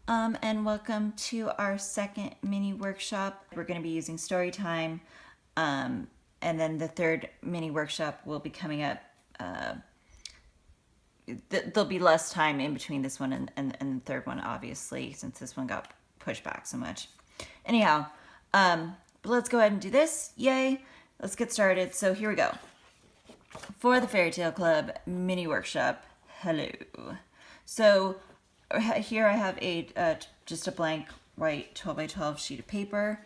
And welcome to our second mini workshop. We're going to be using story time, and then the third mini workshop will be coming up. There'll be less time in between this one and the third one, obviously, since this one got pushed back so much. Anyhow, but let's go ahead and do this. Yay! Let's get started. So here we go. For the Fairytale Club mini workshop, hello. So here I have just a blank white 12 by 12 sheet of paper.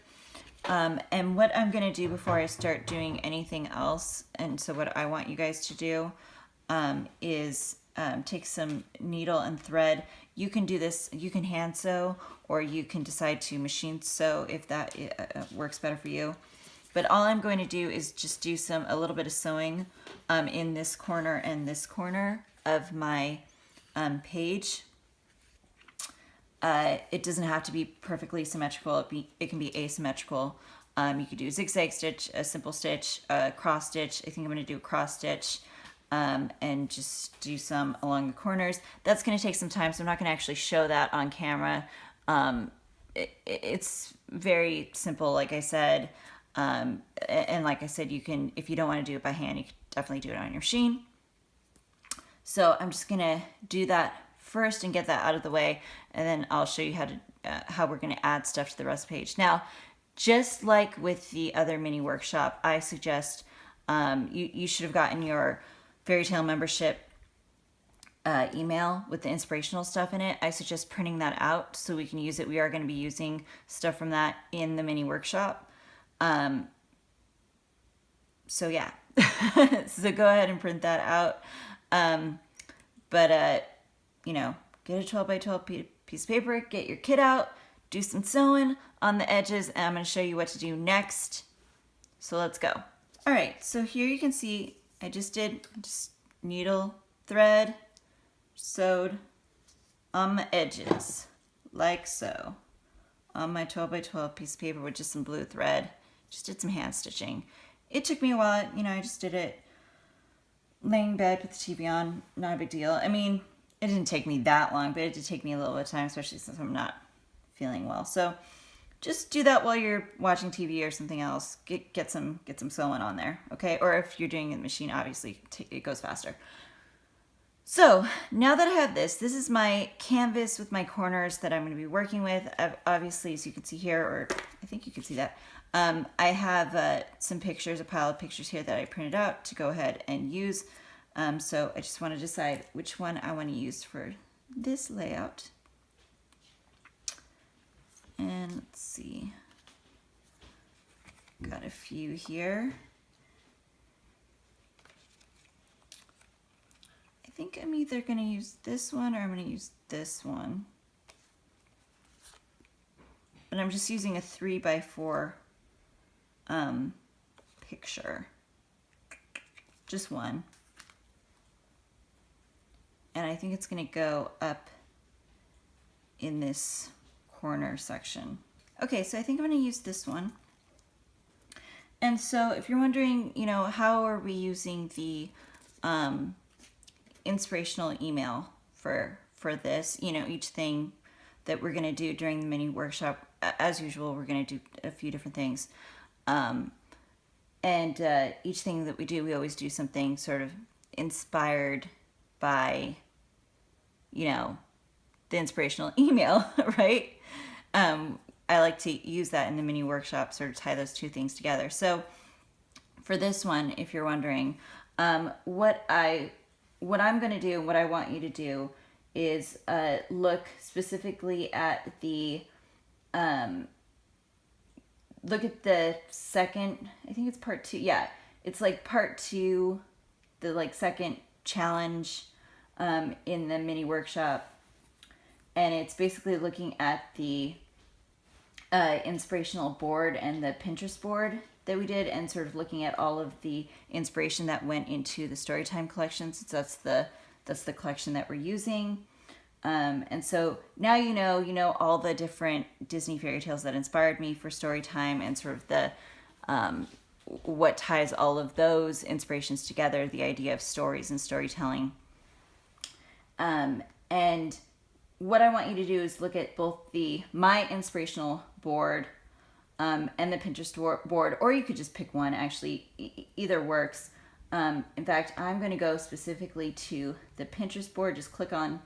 And what I'm going to do before I start doing anything else, and so what I want you guys to do is take some needle and thread. You can do this, you can hand sew, or you can decide to machine sew if that works better for you. But all I'm going to do is just do a little bit of sewing in this corner and this corner of my page. It doesn't have to be perfectly symmetrical. It can be asymmetrical. You could do a zigzag stitch, a simple stitch, a cross stitch. I think I'm going to do a cross stitch and just do some along the corners. That's going to take some time, so I'm not going to actually show that on camera. It's very simple, like I said. And like I said, you can, if you don't want to do it by hand, you can definitely do it on your machine. So I'm just going to do that first and get that out of the way, and then I'll show you how we're going to add stuff to the rest page. Now, just like with the other mini workshop, I suggest you should have gotten your Fairytale membership email with the inspirational stuff in it. I suggest printing that out so we can use it. We are going to be using stuff from that in the mini workshop. So yeah, so go ahead and print that out. You know, get a 12 by 12 piece of paper, get your kit out, do some sewing on the edges, and I'm going to show you what to do next. So let's go. All right, so here you can see I just needle, thread, sewed on the edges, like so, on my 12 by 12 piece of paper with just some blue thread. Just did some hand stitching. It took me a while, you know, I just did it laying in bed with the TV on, not a big deal. I mean, it didn't take me that long, but it did take me a little bit of time, especially since I'm not feeling well. So just do that while you're watching TV or something else. Get some sewing on there, okay? Or if you're doing it in the machine, obviously it goes faster. So now that I have this is my canvas with my corners that I'm going to be working with. Obviously, as you can see here, or I think you can see that, I have some pictures, a pile of pictures here that I printed out to go ahead and use. So I just want to decide which one I want to use for this layout. And let's see, got a few here. I think I'm either going to use this one or I'm going to use this one. But I'm just using a 3 by 4 picture. Just one. And I think it's going to go up in this corner section. Okay, so I think I'm going to use this one. And so if you're wondering, you know, how are we using the inspirational email for this, you know, each thing that we're going to do during the mini workshop, as usual, we're going to do a few different things. Each thing that we do, we always do something sort of inspired by, you know, the inspirational email, right? I like to use that in the mini workshop, sort of tie those two things together. So for this one, if you're wondering, what I'm going to do, what I want you to do is look specifically at the, look at the second, I think it's part 2. Yeah, it's like part 2, the like second challenge in the mini workshop. And it's basically looking at the inspirational board and the Pinterest board that we did, and sort of looking at all of the inspiration that went into the Storytime collection, since that's the collection that we're using. And so now you know all the different Disney fairy tales that inspired me for Storytime, and sort of the what ties all of those inspirations together, the idea of stories and storytelling. And what I want you to do is look at both my inspirational board and the Pinterest board, or you could just pick one. Actually, either works. In fact, I'm going to go specifically to the Pinterest board. Just click on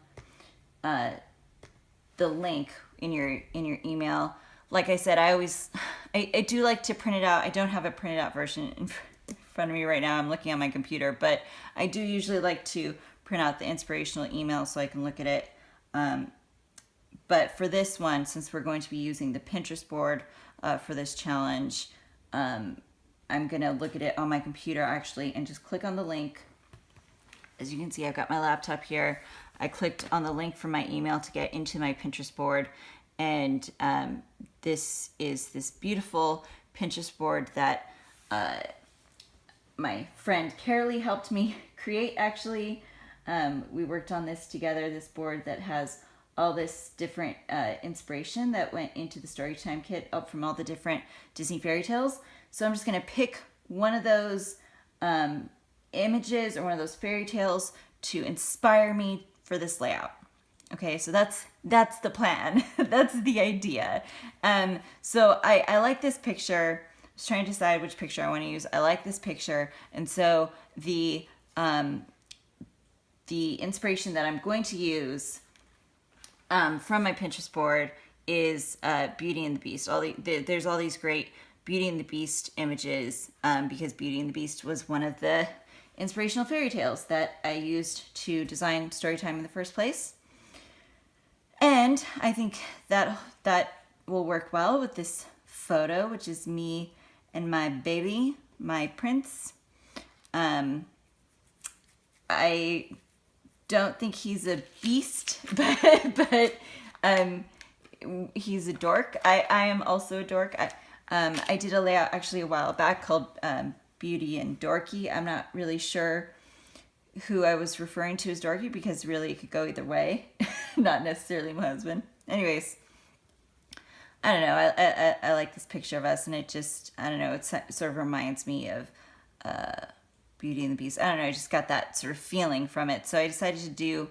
the link in your email. Like I said, I do like to print it out. I don't have a printed out version in front of me right now. I'm looking on my computer, but I do usually like to print out the inspirational email so I can look at it. But for this one, since we're going to be using the Pinterest board for this challenge, I'm going to look at it on my computer actually and just click on the link. As you can see, I've got my laptop here. I clicked on the link from my email to get into my Pinterest board. And this is this beautiful Pinterest board that my friend Carolee helped me create actually. We worked on this together, this board that has all this different inspiration that went into the Storytime kit up from all the different Disney fairy tales. So I'm just going to pick one of those images or one of those fairy tales to inspire me for this layout. Okay, so that's the plan. That's the idea. So I like this picture. I was trying to decide which picture I want to use. I like this picture, and so the inspiration that I'm going to use from my Pinterest board is Beauty and the Beast. There's all these great Beauty and the Beast images because Beauty and the Beast was one of the inspirational fairy tales that I used to design Storytime in the first place. And I think that will work well with this photo, which is me and my baby, my prince. I don't think he's a beast, but he's a dork. I am also a dork. I did a layout actually a while back called Beauty and Dorky. I'm not really sure who I was referring to as Dorky because really it could go either way. Not necessarily my husband. Anyways, I don't know. I like this picture of us, and it just, I don't know, it sort of reminds me of Beauty and the Beast. I don't know, I just got that sort of feeling from it. So I decided to do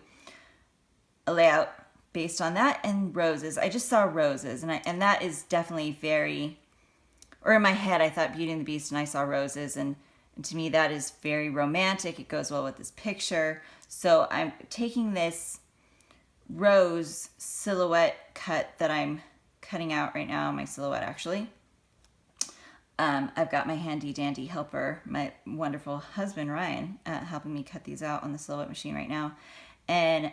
a layout based on that and roses. I just saw roses, and that is definitely very, or in my head I thought Beauty and the Beast and I saw roses, and to me that is very romantic. It goes well with this picture. So I'm taking this rose silhouette cut that I'm cutting out right now, my silhouette actually. I've got my handy dandy helper, my wonderful husband Ryan, helping me cut these out on the silhouette machine right now. And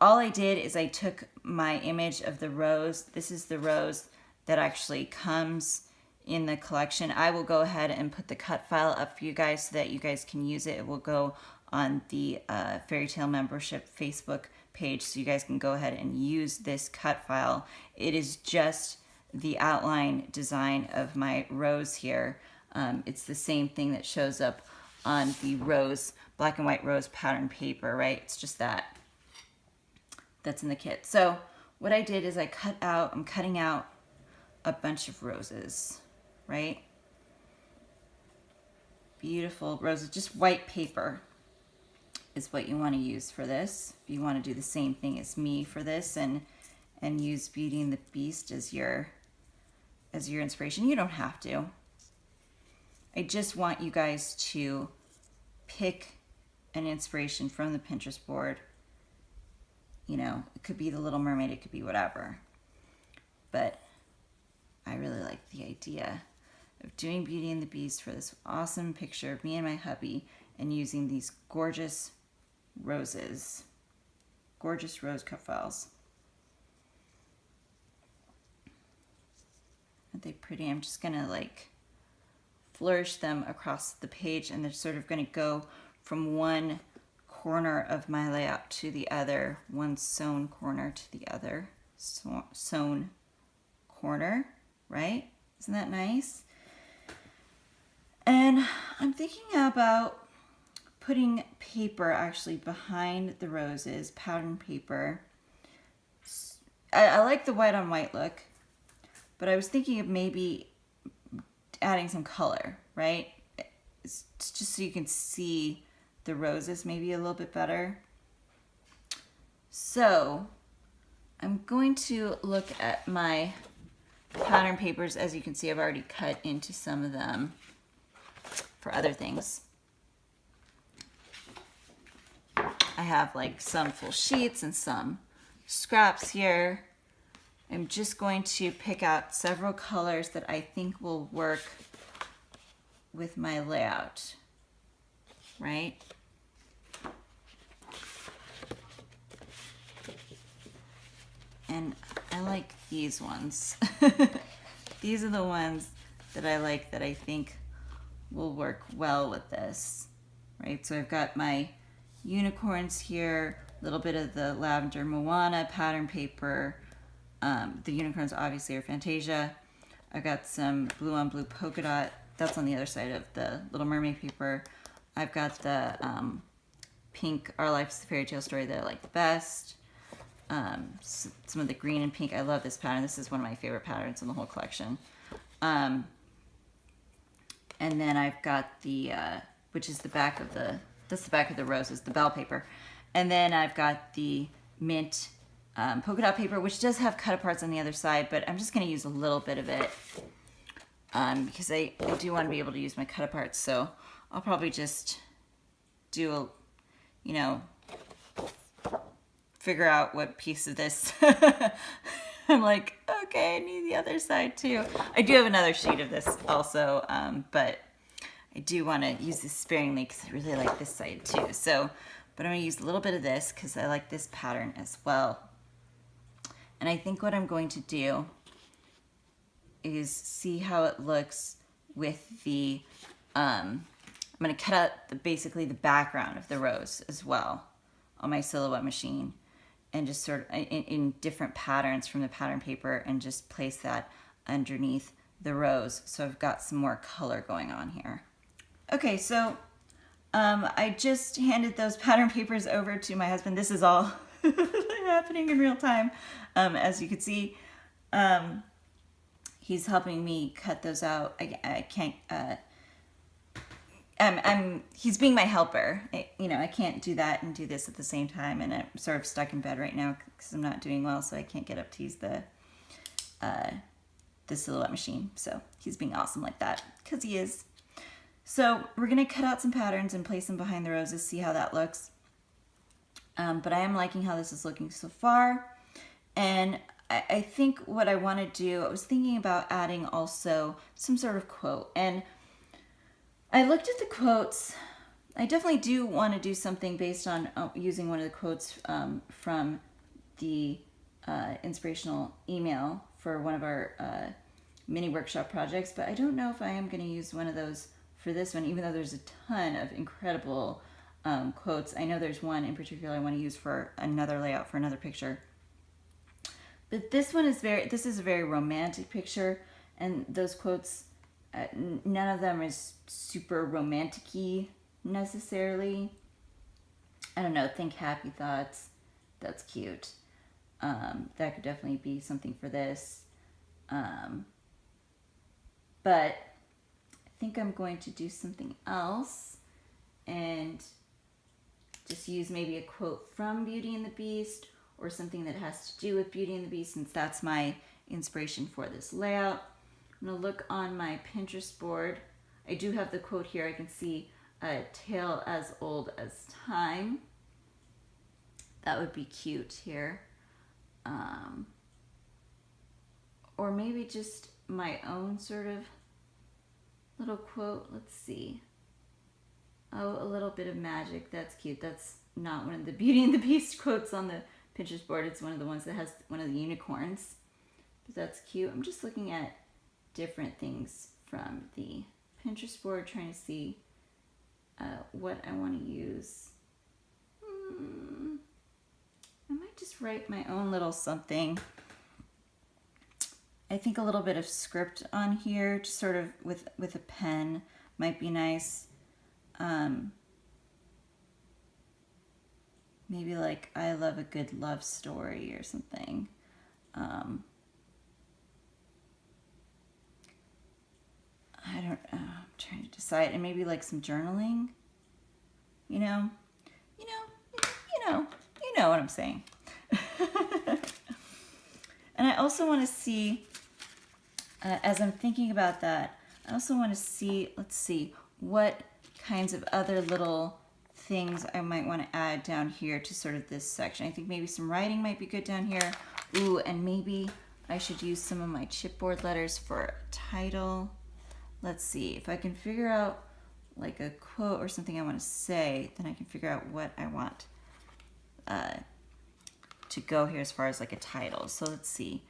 all I did is I took my image of the rose. This is the rose that actually comes in the collection. I will go ahead and put the cut file up for you guys so that you guys can use it. It will go on the Fairytale membership Facebook page, so you guys can go ahead and use this cut file. It is just the outline design of my rose here. It's the same thing that shows up on the rose, black and white rose pattern paper, right? It's just that. That's in the kit. So what I did is I'm cutting out a bunch of roses, right? Beautiful roses, just white paper is what you want to use for this. If you want to do the same thing as me for this and use Beauty and the Beast as your inspiration, you don't have to. I just want you guys to pick an inspiration from the Pinterest board. You know, it could be the Little Mermaid, it could be whatever. But I really like the idea of doing Beauty and the Beast for this awesome picture of me and my hubby and using these gorgeous roses, gorgeous rose cut files. Aren't they pretty? I'm just gonna like flourish them across the page, and they're sort of gonna go from one corner of my layout to the other, one sewn corner to the other sewn corner, right? Isn't that nice? And I'm thinking about putting paper actually behind the roses, pattern paper. I like the white on white look, but I was thinking of maybe adding some color, right? It's just so you can see the roses maybe a little bit better. So I'm going to look at my pattern papers. As you can see, I've already cut into some of them for other things. I have like some full sheets and some scraps here. I'm just going to pick out several colors that I think will work with my layout, right? And I like these ones. These are the ones that I like that I think will work well with this, right? So I've got my unicorns here, a little bit of the lavender Moana pattern paper. The unicorns obviously are Fantasia. I've got some blue on blue polka dot. That's on the other side of the Little Mermaid paper. I've got the pink Our Life's a Fairy Tale story that I like the best. Some of the green and pink. I love this pattern. This is one of my favorite patterns in the whole collection. And then I've got the, which is the back of the, that's the back of the roses, the bell paper. And then I've got the mint polka dot paper, which does have cut aparts on the other side, but I'm just going to use a little bit of it because I do want to be able to use my cut aparts. So I'll probably just do a, you know, figure out what piece of this. I'm like, okay, I need the other side too. I do have another sheet of this also, but I do want to use this sparingly because I really like this side too. So, but I'm going to use a little bit of this because I like this pattern as well. And I think what I'm going to do is see how it looks with the, I'm going to cut out basically the background of the rose as well on my silhouette machine, and just sort of in different patterns from the pattern paper, and just place that underneath the rose. So I've got some more color going on here. Okay, so I just handed those pattern papers over to my husband. This is all happening in real time. As you can see, he's helping me cut those out. I can't, he's being my helper. I can't do that and do this at the same time, and I'm sort of stuck in bed right now because I'm not doing well, so I can't get up to use the silhouette machine. So he's being awesome like that, because he is. So we're gonna cut out some patterns and place them behind the roses, see how that looks. But I am liking how this is looking so far. And I think what I want to do, I was thinking about adding also some sort of quote. And I looked at the quotes. I definitely do want to do something based on using one of the quotes from the inspirational email for one of our mini workshop projects, but I don't know if I am going to use one of those for this one, even though there's a ton of incredible quotes. I know there's one in particular I want to use for another layout for another picture. But this one is this is a very romantic picture, and those quotes, none of them is super romantic-y necessarily. I don't know, think happy thoughts. That's cute. That could definitely be something for this. But I think I'm going to do something else and just use maybe a quote from Beauty and the Beast, or something that has to do with Beauty and the Beast, since that's my inspiration for this layout. I'm going to look on my Pinterest board. I do have the quote here. I can see a tale as old as time. That would be cute here. Or maybe just my own sort of little quote. Let's see. Oh, a little bit of magic. That's cute. That's not one of the Beauty and the Beast quotes on the Pinterest board. It's one of the ones that has one of the unicorns. But that's cute. I'm just looking at different things from the Pinterest board, trying to see what I want to use. I might just write my own little something. I think a little bit of script on here, just sort of with a pen, might be nice. Maybe like, I love a good love story or something. I don't know. I'm trying to decide. And maybe like some journaling. You know what I'm saying. also want to see, as I'm thinking about that, I also want to see, let's see, what kinds of other little things I might want to add down here to sort of this section. I think maybe some writing might be good down here. Ooh, and maybe I should use some of my chipboard letters for a title. Let's see, if I can figure out like a quote or something I want to say, then I can figure out what I want to go here as far as like a title. So let's see.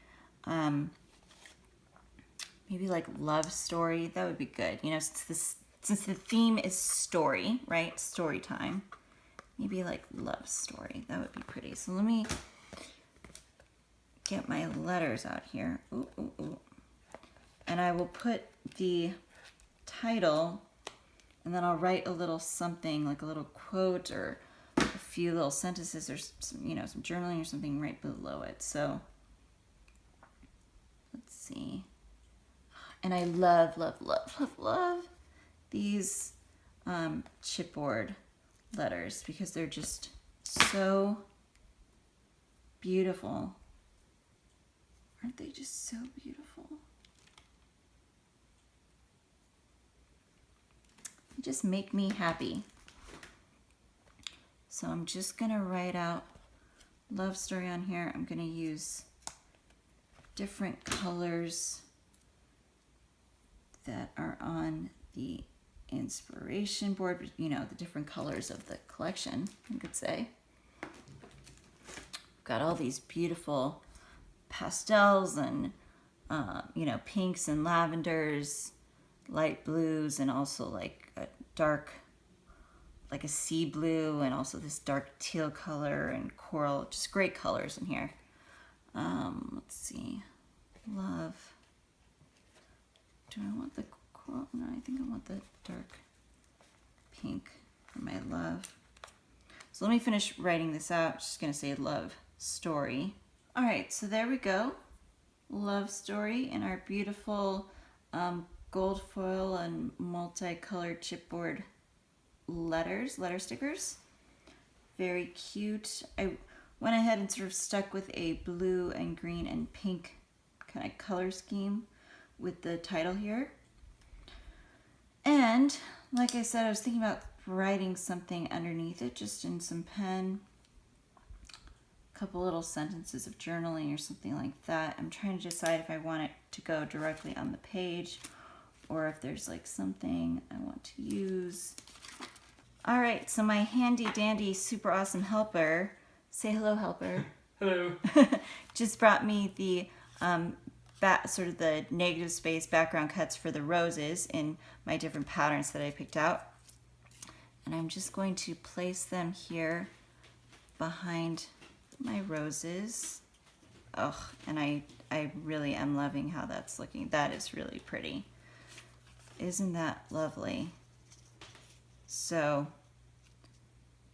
Maybe like love story, that would be good. You know, since the theme is story, right? Story time. Maybe like love story, that would be pretty. So let me get my letters out here. Ooh, ooh, ooh. And I will put the title, and then I'll write a little something, like a little quote or a few little sentences or some, you know, some journaling or something right below it. So let's see. And I love, love, love, love, love these chipboard letters because they're just so beautiful. Aren't they just so beautiful? They just make me happy. So I'm just gonna write out love story on here. I'm gonna use different colors that are on the inspiration board, you know, the different colors of the collection, I could say. Got all these beautiful pastels and, you know, pinks and lavenders, light blues, and also like a dark, like a sea blue, and also this dark teal color and coral, just great colors in here. Let's see, love. Do I want the coral? No, I think I want the dark pink for my love. So let me finish writing this out. Just gonna say love story. All right, so there we go. Love story in our beautiful gold foil and multicolored chipboard letter stickers. Very cute. I went ahead and sort of stuck with a blue and green and pink kind of color scheme with the title here. And like I said, I was thinking about writing something underneath it, just in some pen, a couple little sentences of journaling or something like that. I'm trying to decide if I want it to go directly on the page or if there's like something I want to use. All right, so my handy dandy super awesome helper, say hello helper. Hello. Just brought me the sort of the negative space background cuts for the roses in my different patterns that I picked out. And I'm just going to place them here behind my roses. Oh, and I really am loving how that's looking. That is really pretty. Isn't that lovely? So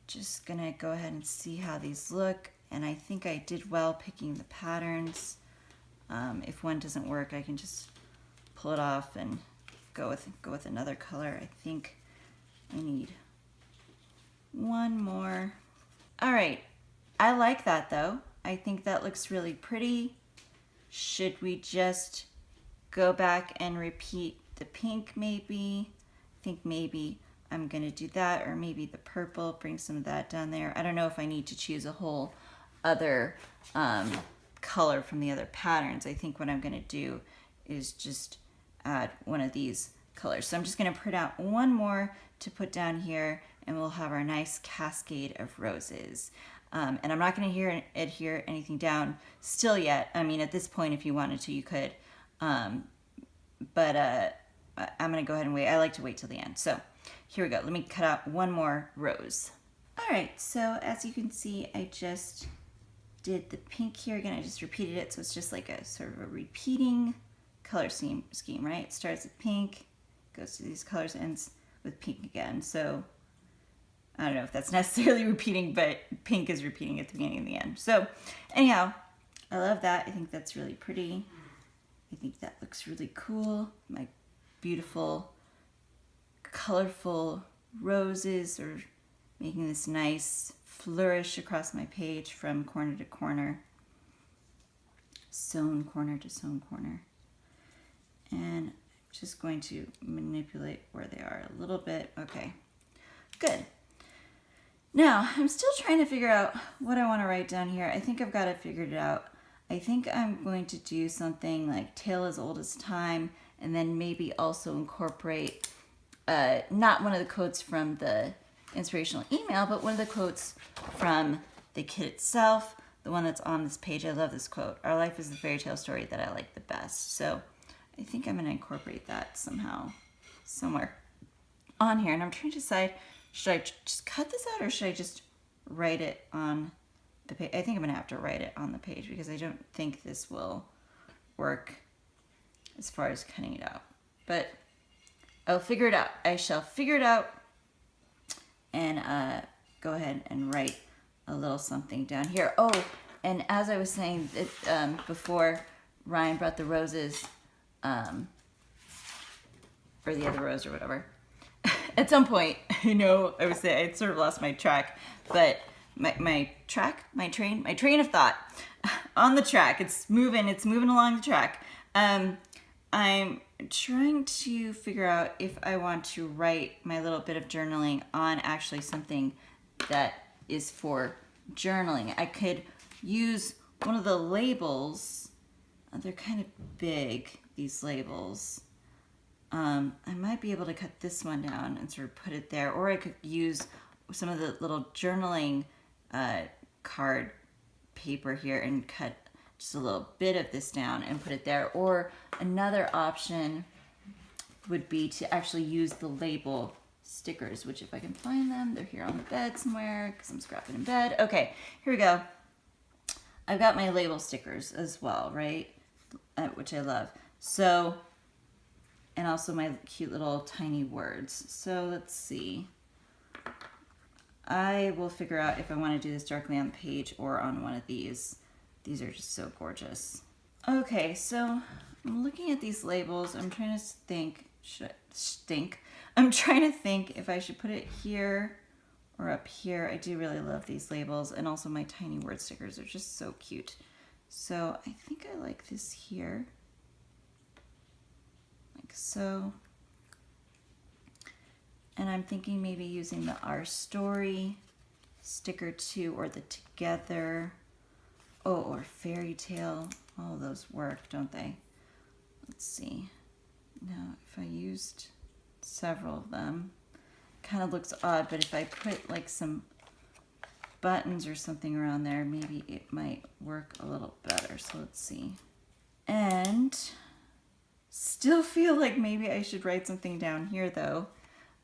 just gonna go ahead and see how these look. And I think I did well picking the patterns. If one doesn't work, I can just pull it off and go with another color. I think I need one more. All right, I like that though. I think that looks really pretty. Should we just go back and repeat the pink maybe? I think maybe I'm gonna do that, or maybe the purple, bring some of that down there. I don't know if I need to choose a whole other color from the other patterns. I think what I'm gonna do is just add one of these colors. So I'm just gonna print out one more to put down here, and we'll have our nice cascade of roses. And I'm not gonna adhere anything down still yet. I mean, at this point, if you wanted to, you could. But I'm gonna go ahead and wait. I like to wait till the end. So here we go. Let me cut out one more rose. All right, so as you can see, I just did the pink here again. I just repeated it, so it's just like a sort of a repeating color scheme, right? It starts with pink, goes to these colors, ends with pink again. So I don't know if that's necessarily repeating, but pink is repeating at the beginning and the end. So anyhow, I love that. I think that's really pretty. I think that looks really cool. My beautiful, colorful roses are making this nice flourish across my page from corner to corner. sewn corner to sewn corner. And just going to manipulate where they are a little bit. Okay, good. Now, I'm still trying to figure out what I want to write down here. I think I've got it figured out. I think I'm going to do something like tale as old as time, and then maybe also incorporate not one of the quotes from the inspirational email, but one of the quotes from the kit itself, the one that's on this page. I love this quote. Our life is the fairy tale story that I like the best. So I think I'm going to incorporate that somehow, somewhere on here. And I'm trying to decide, should I just cut this out or should I just write it on the page? I think I'm going to have to write it on the page because I don't think this will work as far as cutting it out. But I'll figure it out. I shall figure it out and go ahead and write a little something down here. Oh, and as I was saying before Ryan brought the roses, or the other rose or whatever. At some point, I know I was saying I'd sort of lost my track, but my train of thought on the track. It's moving along the track. I'm trying to figure out if I want to write my little bit of journaling on actually something that is for journaling. I could use one of the labels. They're kind of big, these labels. I might be able to cut this one down and sort of put it there, or I could use some of the little journaling card paper here and cut just a little bit of this down and put it there. Or another option would be to actually use the label stickers, which if I can find them, they're here on the bed somewhere because I'm scrapping in bed. Okay, here we go. I've got my label stickers as well, right? Which I love. So, and also my cute little tiny words. So let's see. I will figure out if I want to do this directly on the page or on one of these. These are just so gorgeous. Okay, so I'm looking at these labels. I'm trying to think, I'm trying to think if I should put it here or up here. I do really love these labels, and also my tiny word stickers are just so cute. So I think I like this here, like so. And I'm thinking maybe using the Our Story sticker too, or the Together, or Fairytale. All of those work, don't they? Let's see. Now, if I used several of them, kind of looks odd, but if I put like some buttons or something around there, maybe it might work a little better. So let's see. And still feel like maybe I should write something down here though,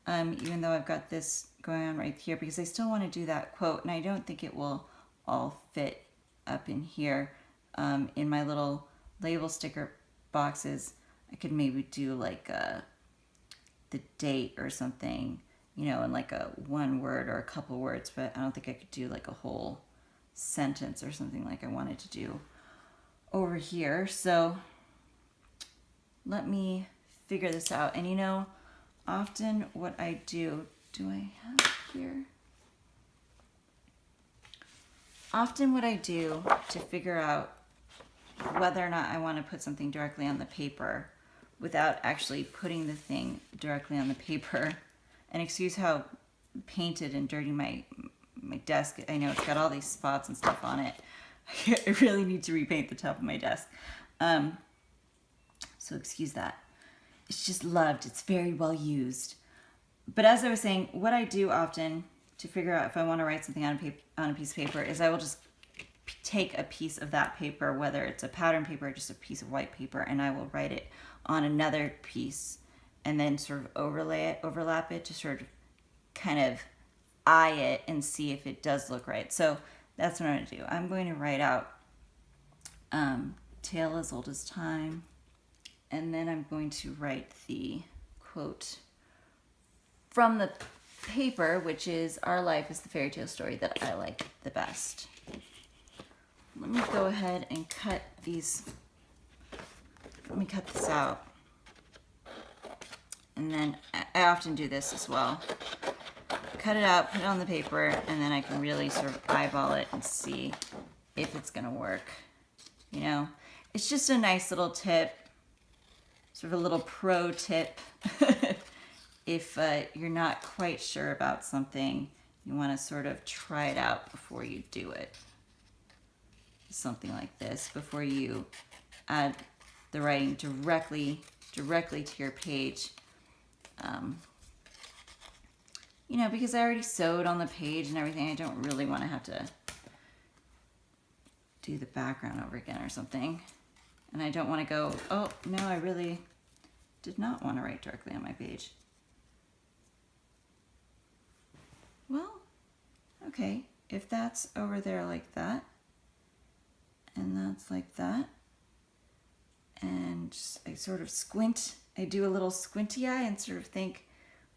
even though I've got this going on right here, because I still want to do that quote, and I don't think it will all fit up in here. In my little label sticker boxes, I could maybe do like the date or something, you know, in like a one word or a couple words, but I don't think I could do like a whole sentence or something like I wanted to do over here. So let me figure this out. And you know, often what I do I have here? Often what I do to figure out whether or not I want to put something directly on the paper without actually putting the thing directly on the paper, and excuse how painted and dirty my desk. I know it's got all these spots and stuff on it. I really need to repaint the top of my desk. So excuse that. It's just loved. It's very well used. But as I was saying, what I do often to figure out if I want to write something on a piece of paper is I will just take a piece of that paper, whether it's a pattern paper or just a piece of white paper, and I will write it on another piece and then sort of overlap it to sort of kind of eye it and see if it does look right. So that's what I'm going to do. I'm going to write out Tale as Old as Time, and then I'm going to write the quote from the paper, which is Our Life is the Fairy Tale Story that I like the best. Let me go ahead and cut these. Let me cut this out. And then I often do this as well. Cut it out, put it on the paper, and then I can really sort of eyeball it and see if it's gonna work. You know, it's just a nice little tip, sort of a little pro tip. If you're not quite sure about something, you want to sort of try it out before you do it. Something like this, before you add the writing directly to your page. You know, because I already sewed on the page and everything, I don't really want to have to do the background over again or something. And I don't want to go, oh, no, I really did not want to write directly on my page. Well, okay, if that's over there like that, and that's like that, and just, I sort of squint, I do a little squinty eye and sort of think,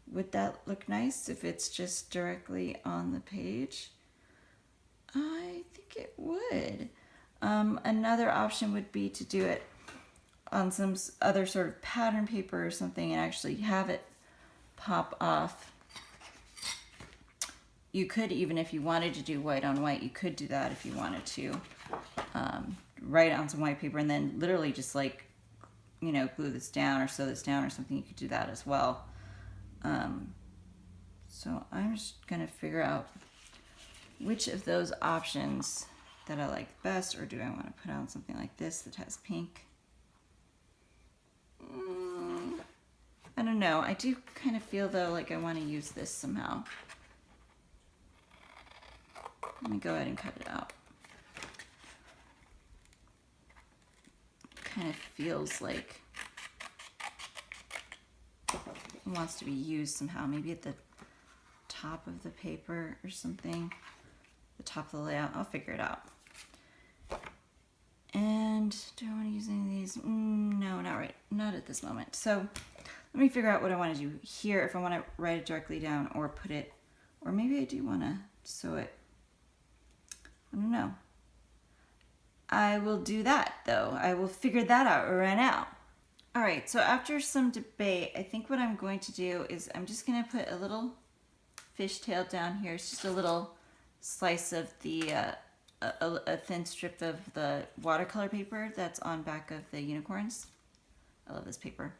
would that look nice if it's just directly on the page? I think it would. Another option would be to do it on some other sort of pattern paper or something and actually have it pop off. You could, even if you wanted to do white on white, you could do that if you wanted to. Write on some white paper and then literally just like, you know, glue this down or sew this down or something. You could do that as well. So I'm just going to figure out which of those options that I like best, or do I want to put on something like this that has pink? I don't know. I do kind of feel though like I want to use this somehow. Let me go ahead and cut it out. Kind of feels like it wants to be used somehow, maybe at the top of the paper or something, the top of the layout. I'll figure it out. And do I want to use any of these? No, not at this moment. So let me figure out what I want to do here, if I want to write it directly down or put it, or maybe I do want to sew it. I don't know. I will do that though. I will figure that out right now. All right, so after some debate, I think what I'm going to do is I'm just going to put a little fishtail down here. It's just a little slice of the, a thin strip of the watercolor paper that's on back of the unicorns. I love this paper.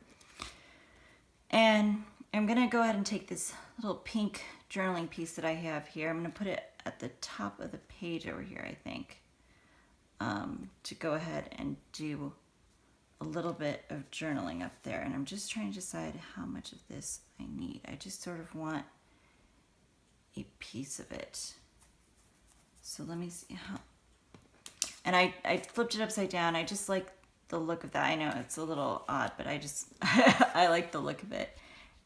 And I'm going to go ahead and take this little pink journaling piece that I have here. I'm going to put it at the top of the page over here, I think, to go ahead and do a little bit of journaling up there. And I'm just trying to decide how much of this I need. I just sort of want a piece of it. So let me see how, and I flipped it upside down. I just like the look of that. I know it's a little odd, but I just, I like the look of it.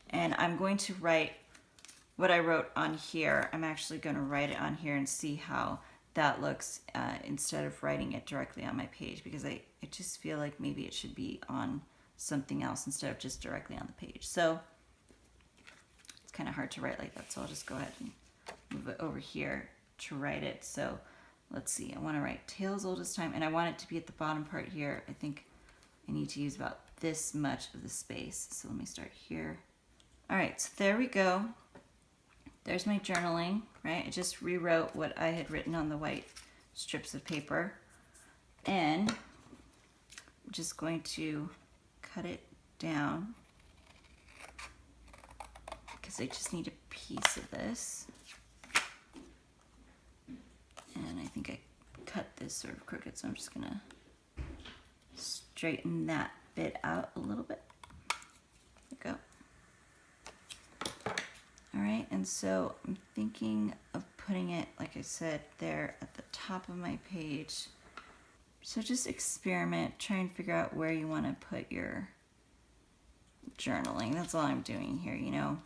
And I'm going to write what I wrote on here. I'm actually going to write it on here and see how that looks instead of writing it directly on my page, because I just feel like maybe it should be on something else instead of just directly on the page. So it's kind of hard to write like that. So I'll just go ahead and move it over here to write it. So let's see, I want to write Tales Oldest Time, and I want it to be at the bottom part here. I think I need to use about this much of the space. So let me start here. All right, so there we go. There's my journaling, right? I just rewrote what I had written on the white strips of paper. And I'm just going to cut it down because I just need a piece of this. And I think I cut this sort of crooked, so I'm just gonna straighten that bit out a little bit. There we go. All right, and so I'm thinking of putting it, like I said, there at the top of my page. So just experiment, try and figure out where you want to put your journaling. That's all I'm doing here, you know.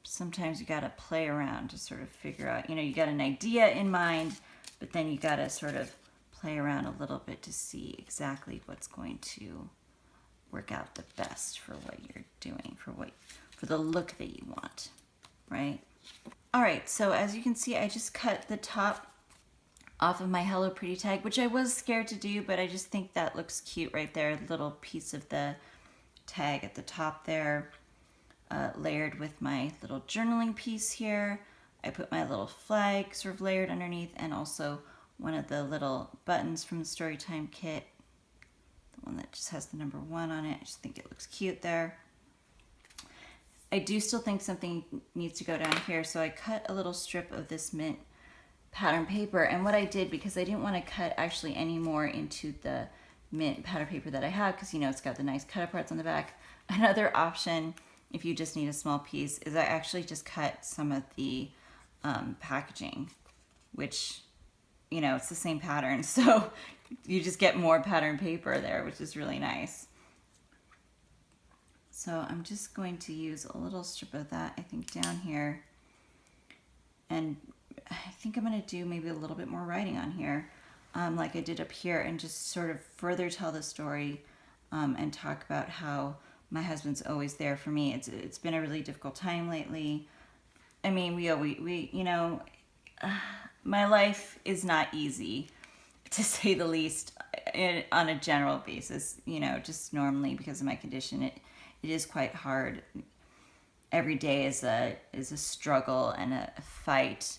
Sometimes you got to play around to sort of figure out, you know, you got an idea in mind, but then you got to sort of play around a little bit to see exactly what's going to work out the best for what you're doing, for the look that you want, right? All right, so as you can see, I just cut the top off of my Hello Pretty tag, which I was scared to do, but I just think that looks cute right there, a little piece of the tag at the top there, layered with my little journaling piece here. I put my little flag sort of layered underneath, and also one of the little buttons from the Storytime kit, the one that just has the number 1 on it. I just think it looks cute there. I do still think something needs to go down here, so I cut a little strip of this mint pattern paper. And what I did, because I didn't want to cut actually any more into the mint pattern paper that I have, because you know it's got the nice cut aparts on the back. Another option, if you just need a small piece, is I actually just cut some of the packaging, which, you know, it's the same pattern, so you just get more pattern paper there, which is really nice. So I'm just going to use a little strip of that, I think, down here. And I think I'm going to do maybe a little bit more writing on here, like I did up here, and just sort of further tell the story and talk about how my husband's always there for me. It's been a really difficult time lately. I mean, we you know, my life is not easy, to say the least, on a general basis, you know, just normally because of my condition. It is quite hard. Every day is a struggle and a fight.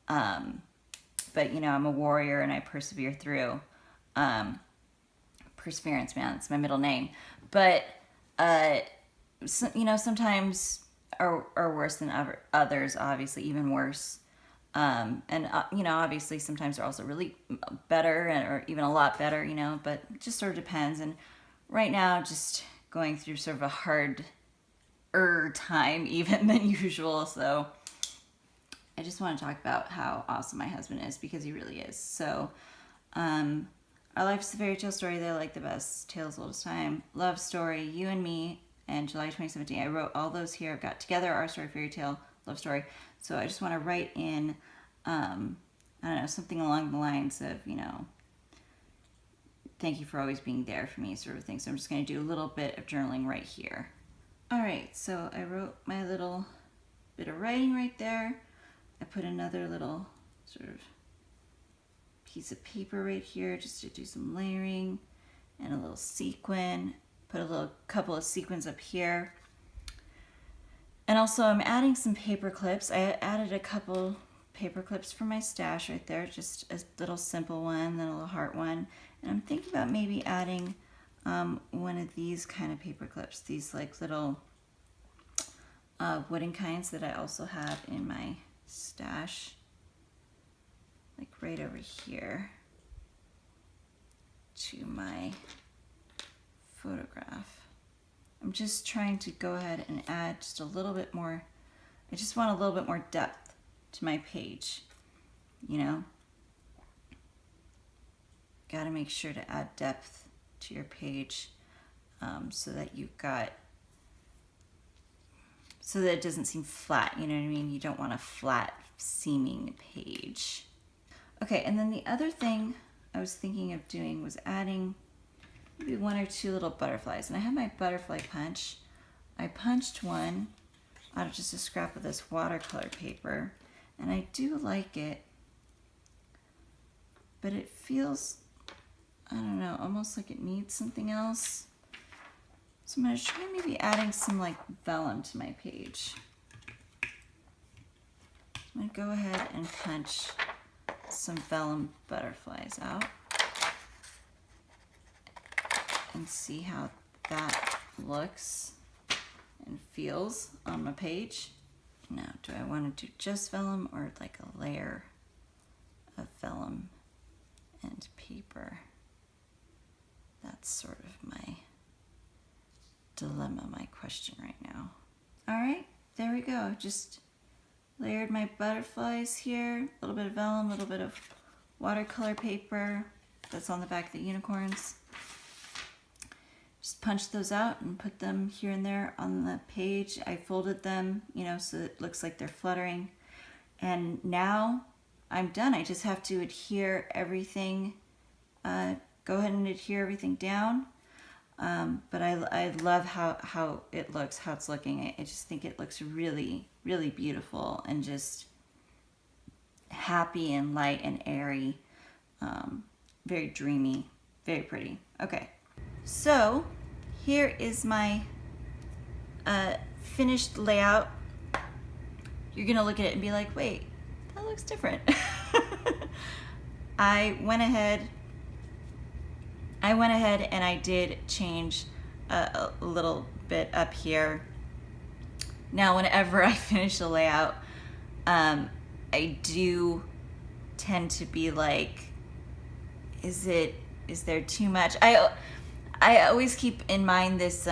But you know, I'm a warrior and I persevere through. Perseverance, man, it's my middle name. But so, you know, sometimes are worse than others, obviously, even worse. And you know, obviously sometimes they're also really better, or even a lot better, you know, but it just sort of depends. And right now, just going through sort of a harder time even than usual. So I just want to talk about how awesome my husband is, because he really is. So our life's a fairy tale story that I like the best. Tales old as time. Love story. You and me. And July 2017. I wrote all those here. I've got Together, Our Story, Fairy Tale, Love Story. So I just want to write in, I don't know, something along the lines of, you know, thank you for always being there for me, sort of thing. So I'm just going to do a little bit of journaling right here. All right, so I wrote my little bit of writing right there. I put another little sort of piece of paper right here just to do some layering, and a little sequin. Put a couple of sequins up here. And also I'm adding some paper clips. I added a couple paper clips from my stash right there, just a little simple one, then a little heart one. And I'm thinking about maybe adding one of these kind of paper clips, these like little wooden kinds that I also have in my stash, like right over here to my photograph. I'm just trying to go ahead and add just a little bit more. I just want a little bit more depth to my page, you know. Got to make sure to add depth to your page, so that so that it doesn't seem flat, you know what I mean? You don't want a flat seeming page. Okay, and then the other thing I was thinking of doing was adding maybe 1 or 2 little butterflies. And I have my butterfly punch. I punched one out of just a scrap of this watercolor paper, and I do like it, but it feels, I don't know, almost like it needs something else. So I'm going to try maybe adding some like vellum to my page. I'm going to go ahead and punch some vellum butterflies out and see how that looks and feels on my page. Now, do I want to do just vellum or like a layer of vellum and paper? That's sort of my dilemma, my question right now. All right, there we go. Just layered my butterflies here. A little bit of vellum, a little bit of watercolor paper that's on the back of the unicorns. Just punched those out and put them here and there on the page. I folded them, you know, so it looks like they're fluttering. And now I'm done. I just have to adhere everything, go ahead and adhere everything down. But I love how it looks, how it's looking. I just think it looks really, really beautiful and just happy and light and airy. Very dreamy, very pretty. Okay. So here is my finished layout. you're gonna look at it and be like, wait, that looks different. I went ahead and I did change a little bit up here. Now, whenever I finish a layout, I do tend to be like, is there too much? I always keep in mind this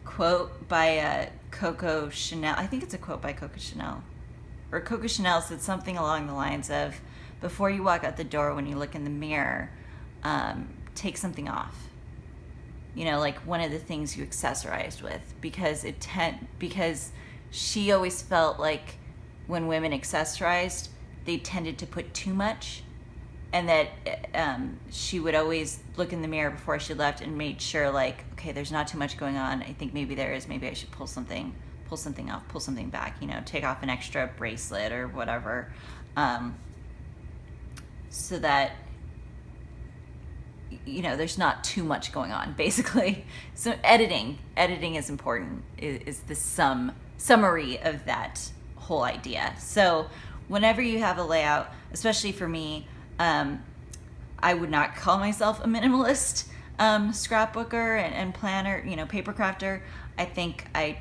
quote by Coco Chanel. I think it's a quote by Coco Chanel. Or Coco Chanel said something along the lines of, before you walk out the door, when you look in the mirror, take something off. You know, like one of the things you accessorized with, because because she always felt like when women accessorized, they tended to put too much, and that she would always look in the mirror before she left and made sure, like, okay, there's not too much going on. I think maybe there is. Maybe I should pull something off, pull something back. You know, take off an extra bracelet or whatever, so that, you know, there's not too much going on, basically. So editing is important, is the summary of that whole idea. So whenever you have a layout, especially for me, I would not call myself a minimalist scrapbooker and planner, you know, paper crafter. I think I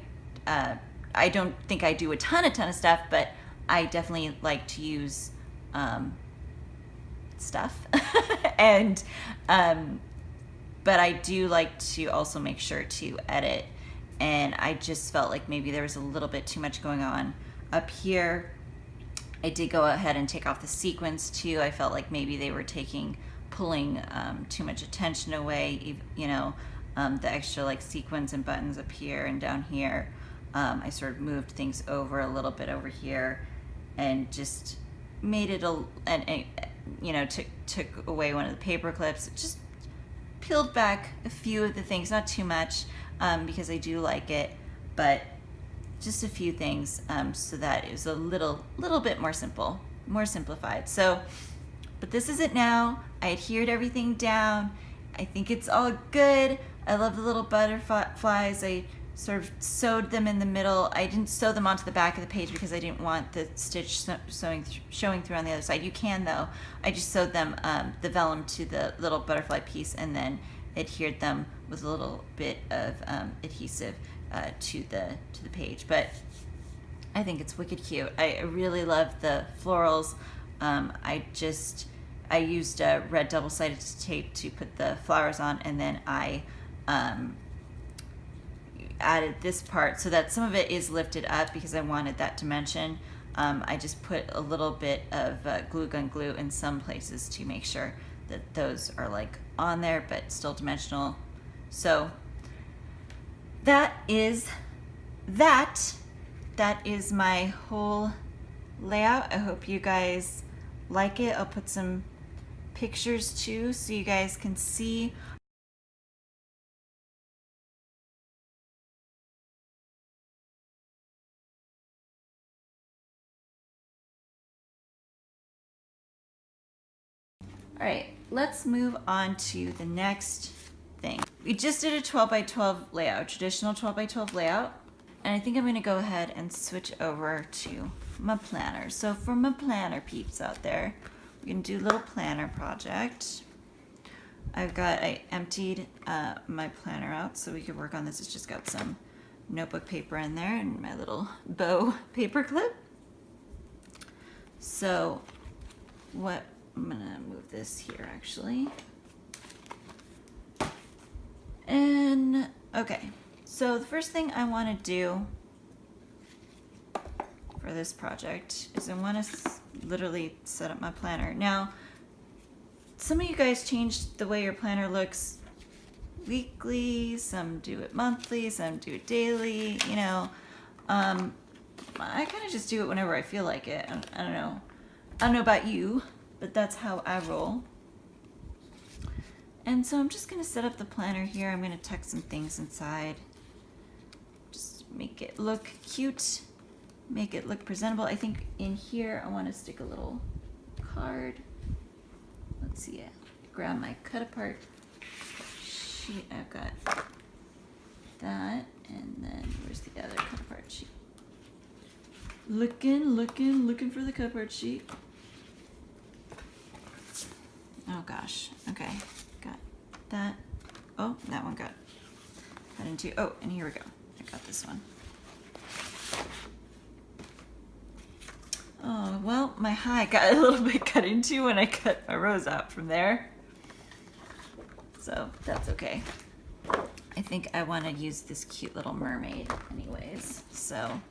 don't think I do a ton of stuff, but I definitely like to use stuff. And but I do like to also make sure to edit, and I just felt like maybe there was a little bit too much going on up here. I did go ahead and take off the sequins too. I felt like maybe they were pulling too much attention away, you know, the extra like sequins and buttons up here and down here. I sort of moved things over a little bit over here and just made it you know, took away one of the paper clips, just peeled back a few of the things, not too much, because I do like it, but just a few things, so that it was a little bit more simplified. So, but this is it now. I adhered everything down. I think it's all good. I love the little butterflies. I sort of sewed them in the middle. I didn't sew them onto the back of the page because I didn't want the stitch showing through on the other side. You can though. I just sewed them, the vellum to the little butterfly piece, and then adhered them with a little bit of adhesive to the page. But I think it's wicked cute. I really love the florals. I used red double-sided tape to put the flowers on, and then I added this part so that some of it is lifted up because I wanted that dimension. I just put a little bit of glue gun glue in some places to make sure that those are like on there but still dimensional. So that is my whole layout. I hope you guys like it. I'll put some pictures too so you guys can see. All right, let's move on to the next thing. We just did a 12 by 12 layout, traditional 12 by 12 layout, and I think I'm gonna go ahead and switch over to my planner. So for my planner peeps out there, we're gonna do a little planner project. I emptied my planner out so we could work on this. It's just got some notebook paper in there and my little bow paper clip. So I'm gonna move this here actually. And okay, so the first thing I want to do for this project is I want to literally set up my planner. Now, some of you guys changed the way your planner looks weekly, some do it monthly, some do it daily, you know. I kind of just do it whenever I feel like it. I don't know about you, but that's how I roll. And so I'm just gonna set up the planner here. I'm gonna tuck some things inside. Just make it look cute, make it look presentable. I think in here I wanna stick a little card. Let's see it. Grab my cut apart sheet. I've got that, and then where's the other cut apart sheet? Looking for the cupboard sheet. Oh gosh. Okay. Got that. Oh, that one got cut into. Oh, and here we go. I got this one. Oh, well, my high got a little bit cut into when I cut my rose out from there. So that's okay. I think I want to use this cute little mermaid anyways. So,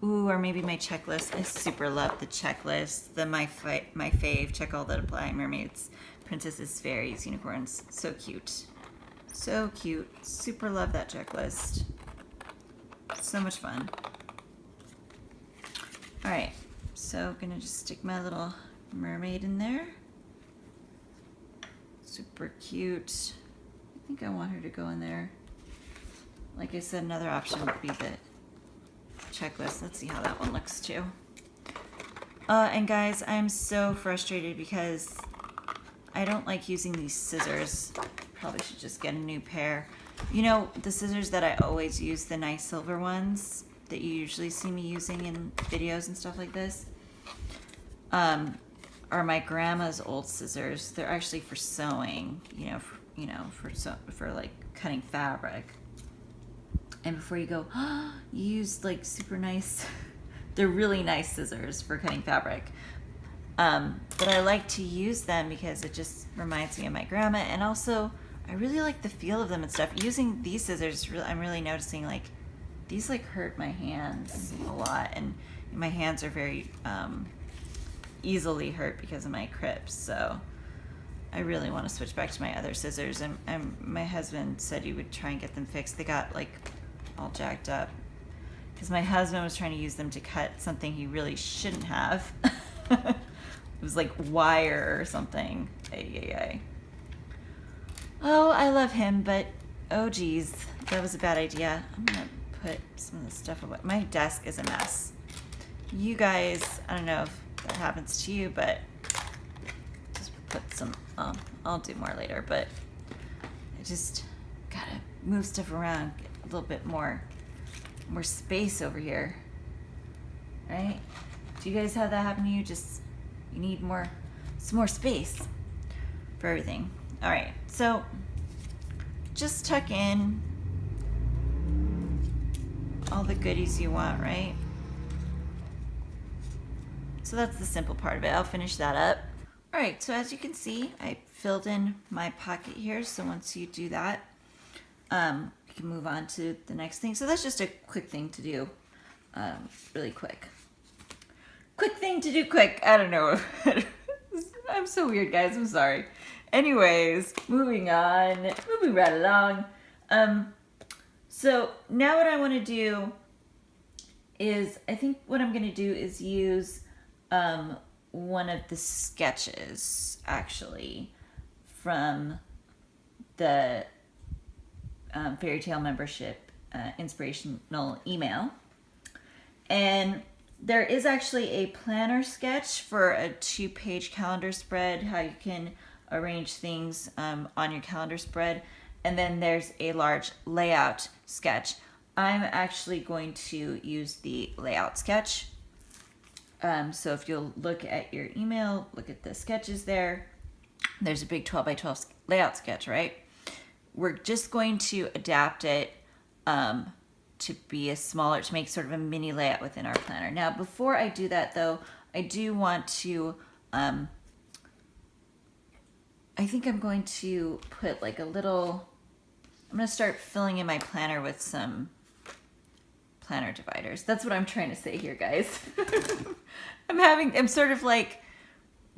ooh, or maybe my checklist. I super love the checklist. My fave, check all that apply, mermaids, princesses, fairies, unicorns. So cute. So cute. Super love that checklist. So much fun. All right, so gonna just stick my little mermaid in there. Super cute. I think I want her to go in there. Like I said, another option would be the checklist. Let's see how that one looks too. And guys, I'm so frustrated because I don't like using these scissors. Probably should just get a new pair. You know, the scissors that I always use, the nice silver ones that you usually see me using in videos and stuff like this, are my grandma's old scissors. They're actually for sewing, for like cutting fabric. And before you go, you use like super nice, they're really nice scissors for cutting fabric. But I like to use them because it just reminds me of my grandma, and also I really like the feel of them and stuff. Using these scissors, I'm really noticing like these like hurt my hands a lot, and my hands are very easily hurt because of my crips. So I really want to switch back to my other scissors, and my husband said he would try and get them fixed. They got like all jacked up because my husband was trying to use them to cut something he really shouldn't have. It was like wire or something. Ay. Oh, I love him, but oh geez, that was a bad idea. I'm gonna put some of this stuff away. My desk is a mess. You guys, I don't know if that happens to you, but just put some, I'll do more later, but I just gotta move stuff around, get a little bit more space over here, right? Do you guys have that happen to you? Just, you need some more space for everything. All right, so just tuck in all the goodies you want, right? So that's the simple part of it. I'll finish that up. All right, so as you can see, I filled in my pocket here. So once you do that, you can move on to the next thing. So that's just a quick thing to do, really quick. Quick thing to do quick. I don't know. I'm so weird, guys. I'm sorry. Anyways, moving on, moving right along. So now what I want to do is, I think what I'm going to do is use one of the sketches actually from the Fairytale membership inspirational email. And there is actually a planner sketch for a 2-page calendar spread, how you can arrange things on your calendar spread. And then there's a large layout sketch. I'm actually going to use the layout sketch. So if you'll look at your email, look at the sketches there. There's a big 12 by 12 layout sketch, right? We're just going to adapt it to be to make sort of a mini layout within our planner. Now, before I do that though, I do want to, I think I'm going to put like I'm going to start filling in my planner with some planner dividers. That's what I'm trying to say here, guys. I'm sort of like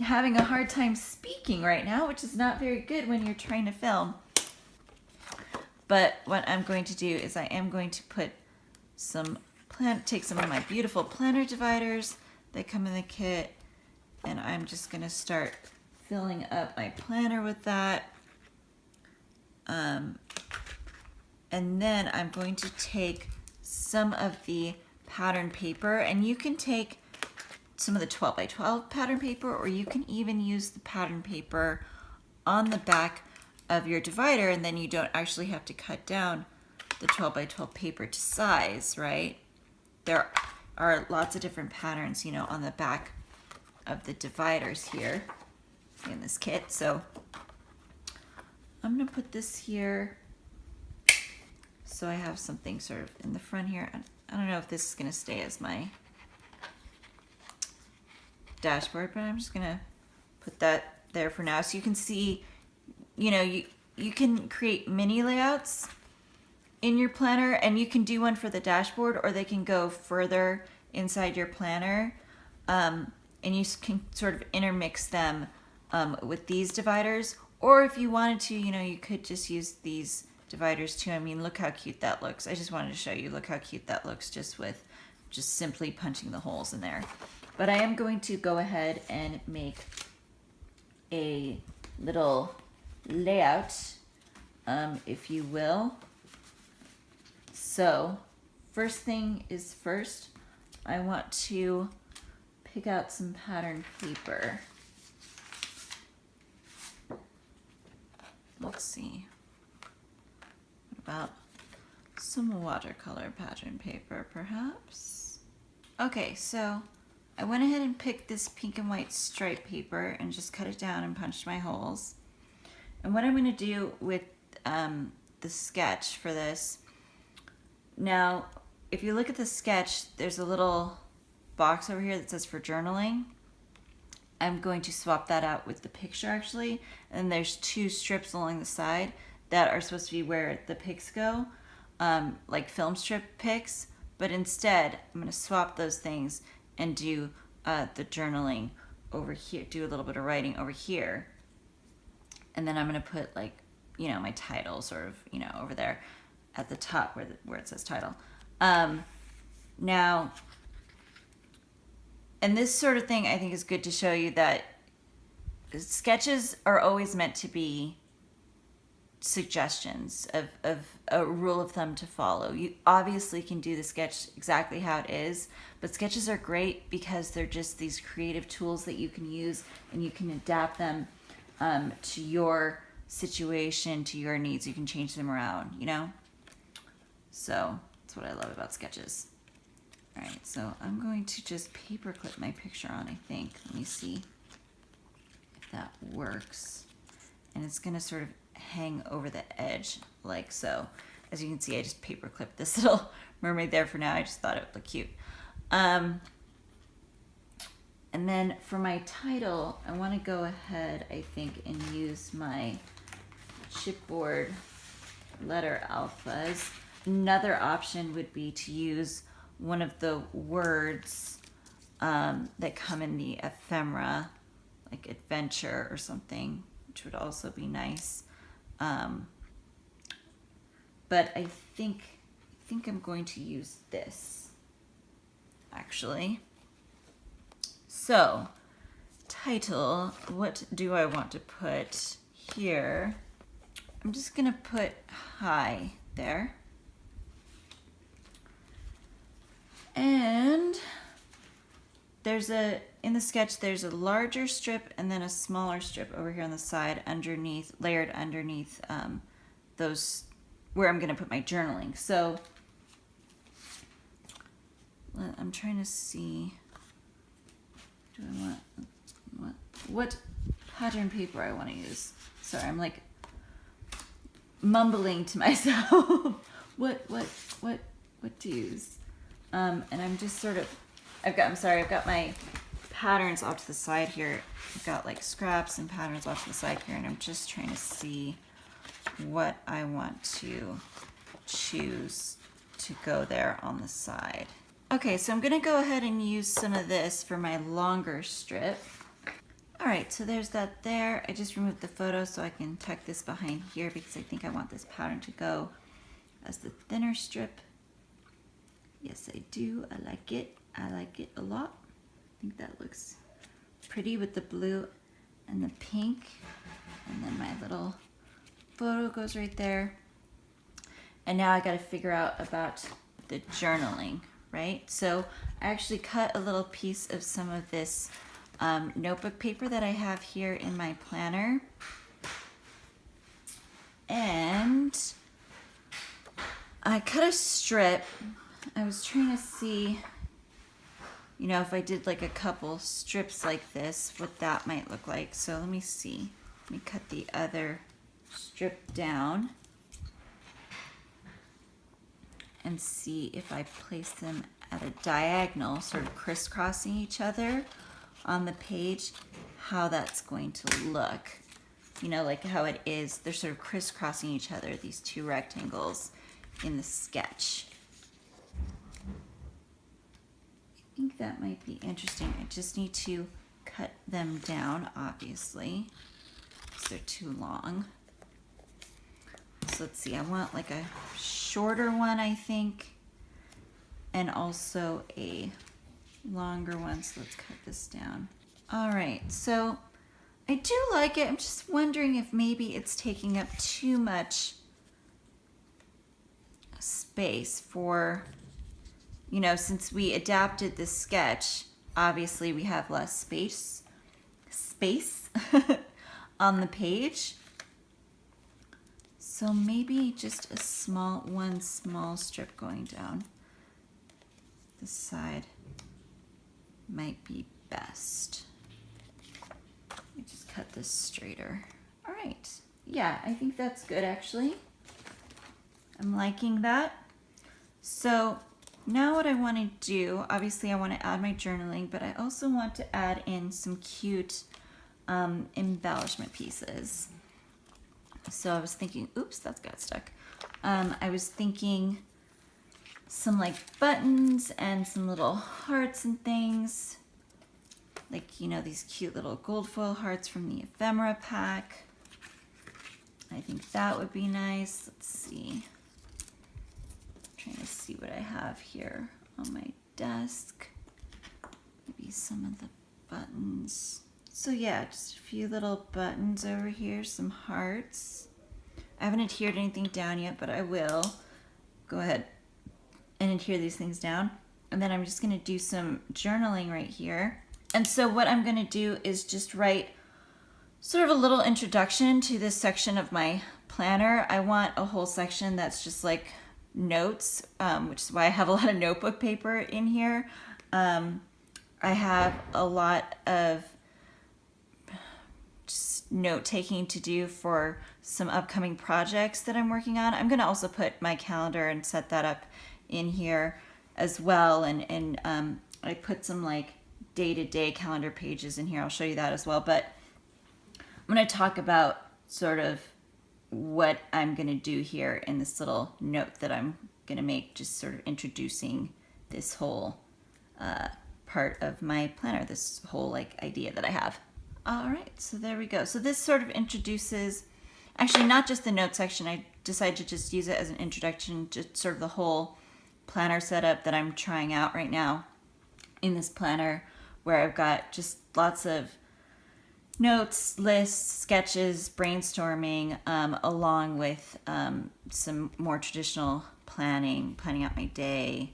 having a hard time speaking right now, which is not very good when you're trying to film. But what I'm going to do is I am going to put take some of my beautiful planner dividers that come in the kit, and I'm just going to start filling up my planner with that. And then I'm going to take some of the pattern paper, and you can take some of the 12 by 12 pattern paper, or you can even use the pattern paper on the back of your divider, and then you don't actually have to cut down the 12 by 12 paper to size, right? There are lots of different patterns, you know, on the back of the dividers here in this kit. So I'm gonna put this here so I have something sort of in the front here. I don't know if this is gonna stay as my dashboard, but I'm just gonna put that there for now. So you can see, you know, you can create mini layouts in your planner, and you can do one for the dashboard, or they can go further inside your planner. And you can sort of intermix them with these dividers. Or if you wanted to, you know, you could just use these dividers too. I mean, look how cute that looks. I just wanted to show you, look how cute that looks just with just simply punching the holes in there. But I am going to go ahead and make a little layout, if you will. So first thing is first, I want to pick out some pattern paper. Let's see. What about some watercolor pattern paper, perhaps? Okay, so I went ahead and picked this pink and white stripe paper and just cut it down and punched my holes. And what I'm going to do with the sketch for this, now if you look at the sketch, there's a little box over here that says for journaling. I'm going to swap that out with the picture actually, and there's two strips along the side that are supposed to be where the pics go, like film strip pics, but instead I'm going to swap those things and do the journaling over here, do a little bit of writing over here, and then I'm going to put, like, you know, my title sort of, you know, over there at the top where it says title. Now, and this sort of thing I think is good to show you that sketches are always meant to be suggestions of a rule of thumb to follow. You obviously can do the sketch exactly how it is, but sketches are great because they're just these creative tools that you can use, and you can adapt them to your situation, to your needs. You can change them around, you know? So that's what I love about sketches. All right, so I'm going to just paper clip my picture on, I think. Let me see if that works. And it's gonna sort of hang over the edge like so. As you can see, I just paper clipped this little mermaid there for now. I just thought it would look cute. And then for my title, I wanna go ahead, I think, and use my chipboard letter alphas. Another option would be to use one of the words that come in the ephemera, like adventure or something, which would also be nice. But I think I'm going to use this, actually. So, title, what do I want to put here? I'm just gonna put hi there. And in the sketch, there's a larger strip and then a smaller strip over here on the side underneath, layered underneath those where I'm gonna put my journaling. So I'm trying to see, do I want, what pattern paper I wanna use. Sorry, I'm like mumbling to myself. what to use. And I'm just sort of, I've got my patterns off to the side here. I've got like scraps and patterns off to the side here, and I'm just trying to see what I want to choose to go there on the side. Okay, so I'm gonna go ahead and use some of this for my longer strip. All right, so there's that there. I just removed the photo so I can tuck this behind here because I think I want this pattern to go as the thinner strip. Yes, I do. I like it. I like it a lot. I think that looks pretty with the blue and the pink. And then my little photo goes right there. And now I got to figure out about the journaling, right? So I actually cut a little piece of some of this notebook paper that I have here in my planner. And I cut a strip. I was trying to see you know, if I did like a couple strips like this, what that might look like. So let me see. Let me cut the other strip down and see if I place them at a diagonal, sort of crisscrossing each other on the page, how that's going to look. You know, like how it is, they're sort of crisscrossing each other, these two rectangles in the sketch. I think that might be interesting. I just need to cut them down, obviously, because they're too long. So let's see, I want like a shorter one, I think, and also a longer one. So let's cut this down. All right, so I do like it. I'm just wondering if maybe it's taking up too much space for, you know, since we adapted the sketch, obviously we have less space on the page. So maybe just one small strip going down the side might be best. Let me just cut this straighter. All right, yeah, I think that's good actually. I'm liking that. So now what I want to do, obviously I want to add my journaling, but I also want to add in some cute embellishment pieces. So I was thinking, oops, that's got stuck. I was thinking some like buttons and some little hearts and things. Like, you know, these cute little gold foil hearts from the ephemera pack. I think that would be nice. Let's see. Trying to see what I have here on my desk. Maybe some of the buttons. So yeah, just a few little buttons over here, some hearts. I haven't adhered anything down yet, but I will. Go ahead and adhere these things down. And then I'm just gonna do some journaling right here. And so what I'm gonna do is just write sort of a little introduction to this section of my planner. I want a whole section that's just like notes, which is why I have a lot of notebook paper in here. I have a lot of just note taking to do for some upcoming projects that I'm working on. I'm gonna also put my calendar and set that up in here as well. And I put some like day-to-day calendar pages in here. I'll show you that as well. But I'm gonna talk about sort of what I'm gonna do here in this little note that I'm gonna make, just sort of introducing this whole part of my planner, this whole like idea that I have. All right, so there we go. So this sort of introduces, actually not just the note section, I decided to just use it as an introduction to sort of the whole planner setup that I'm trying out right now in this planner, where I've got just lots of notes, lists, sketches, brainstorming, along with some more traditional planning out my day,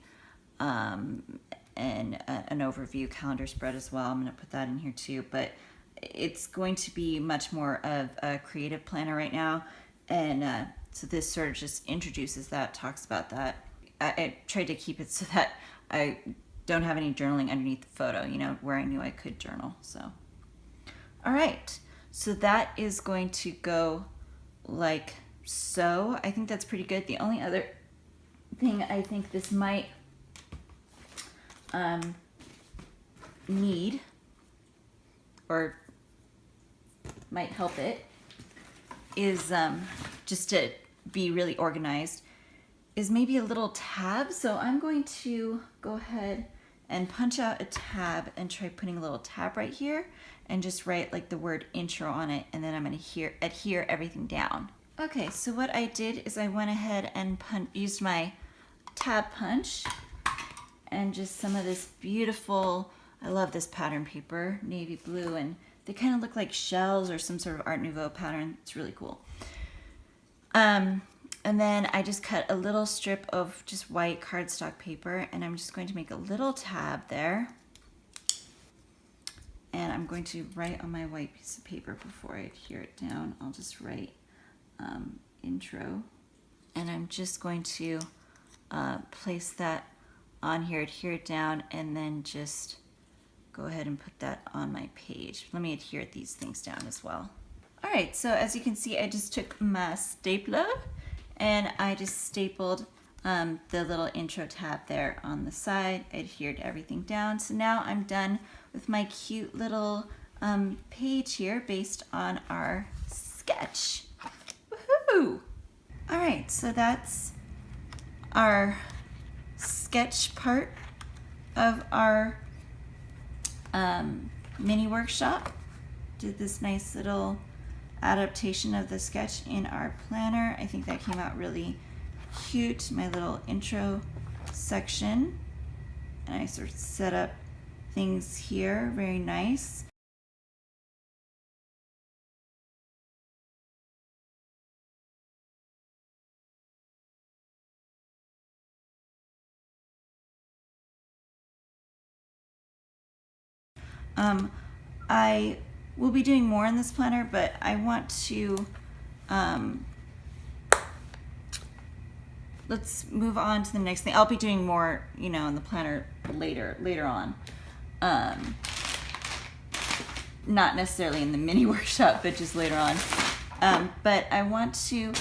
and an overview calendar spread as well. I'm going to put that in here too, but it's going to be much more of a creative planner right now. And so this sort of just introduces that, talks about that. I tried to keep it so that I don't have any journaling underneath the photo, you know, where I knew I could journal. So, all right, so that is going to go like so. I think that's pretty good. The only other thing I think this might need, or might help it, is just to be really organized, is maybe a little tab. So I'm going to go ahead and punch out a tab and try putting a little tab right here and just write like the word intro on it, and then I'm going to adhere everything down. Okay, so what I did is I went ahead and used my tab punch and just some of this beautiful, I love this pattern paper, navy blue, and they kind of look like shells or some sort of Art Nouveau pattern. It's really cool. And then I just cut a little strip of just white cardstock paper, and I'm just going to make a little tab there. And I'm going to write on my white piece of paper before I adhere it down. I'll just write intro. And I'm just going to place that on here, adhere it down, and then just go ahead and put that on my page. Let me adhere these things down as well. All right, so as you can see, I just took my stapler and I just stapled the little intro tab there on the side. I adhered everything down. So now I'm done with my cute little page here based on our sketch. Woohoo! All right, so that's our sketch part of our mini workshop. Did this nice little adaptation of the sketch in our planner. I think that came out really cute. My little intro section, and I sort of set up things here, very nice. I will be doing more in this planner, but I want to let's move on to the next thing. I'll be doing more, you know, in the planner later on. Not necessarily in the mini workshop, but just later on. But I want to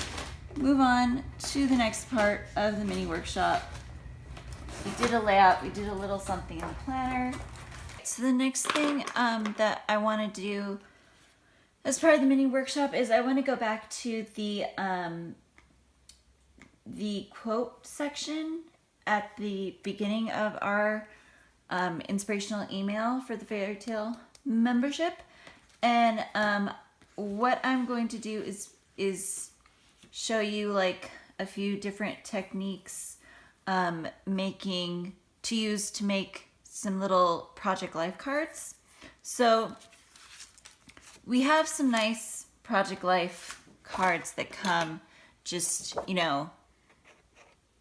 move on to the next part of the mini workshop. We did a layout, we did a little something in the planner. So the next thing that I want to do as part of the mini workshop is I want to go back to the quote section at the beginning of our inspirational email for the Fairytale membership. And what I'm going to do is show you like a few different techniques to use to make some little project life cards. So we have some nice project life cards that come just, you know,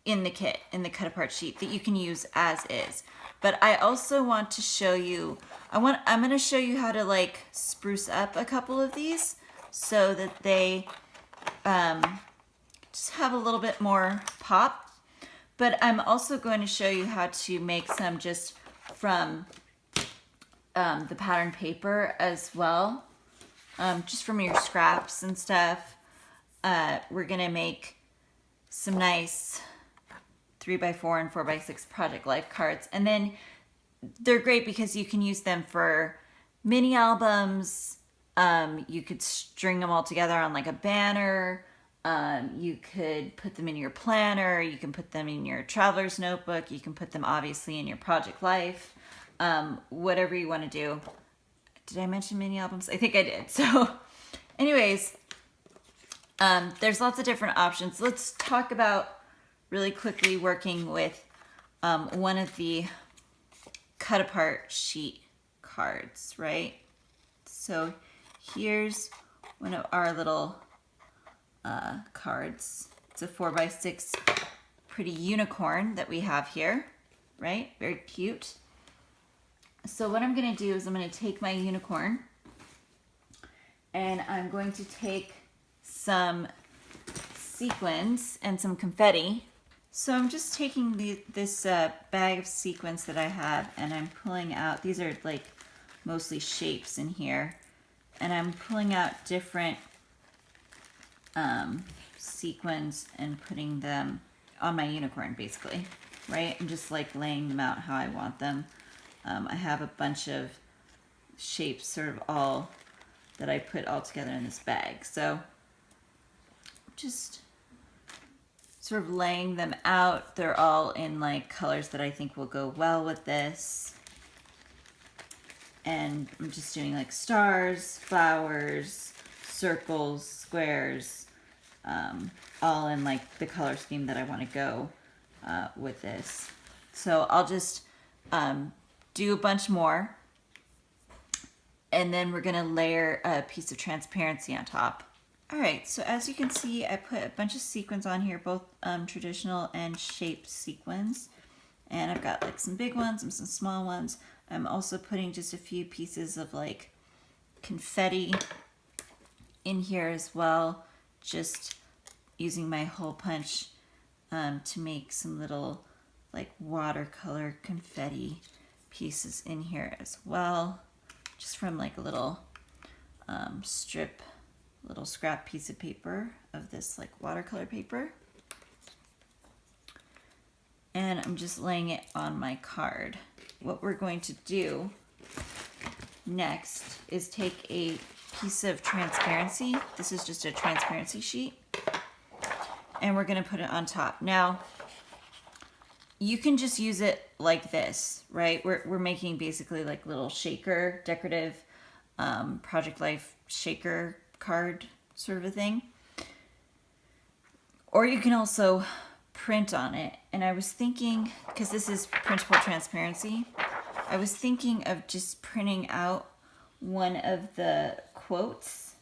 in the kit, in the cut apart sheet that you can use as is. But I also want to show you, I'm going to show you how to like spruce up a couple of these so that they just have a little bit more pop. But I'm also going to show you how to make some just from the pattern paper as well, just from your scraps and stuff. We're gonna make some nice 3x4 and 4x6 project life cards, and then they're great because you can use them for mini albums. You could string them all together on like a banner. You could put them in your planner, you can put them in your traveler's notebook, you can put them obviously in your project life, whatever you want to do. Did I mention mini albums? I think I did. So anyways, there's lots of different options. Let's talk about really quickly working with one of the cut apart sheet cards, right? So here's one of our little cards. It's a 4x6 pretty unicorn that we have here, right? Very cute. So what I'm going to do is I'm going to take my unicorn and I'm going to take some sequins and some confetti. So I'm just taking this bag of sequins that I have and I'm pulling out, these are like mostly shapes in here, and I'm pulling out different sequins and putting them on my unicorn basically, right? I'm just like laying them out how I want them. I have a bunch of shapes sort of all that I put all together in this bag. So just sort of laying them out. They're all in like colors that I think will go well with this. And I'm just doing like stars, flowers, circles, squares, all in like the color scheme that I want to go with this. So I'll just do a bunch more, and then we're gonna layer a piece of transparency on top. All right, so as you can see, I put a bunch of sequins on here, both traditional and shaped sequins. And I've got like some big ones and some small ones. I'm also putting just a few pieces of like confetti in here as well, just using my hole punch to make some little like watercolor confetti pieces in here as well, just from like a little little scrap piece of paper of this like watercolor paper. And I'm just laying it on my card. What we're going to do next is take a piece of transparency. This is just a transparency sheet. And we're gonna put it on top. Now, you can just use it like this, right? We're making basically like little shaker, decorative Project Life shaker card sort of a thing. Or you can also print on it. And I was thinking, because this is printable transparency, I was thinking of just printing out one of the quotes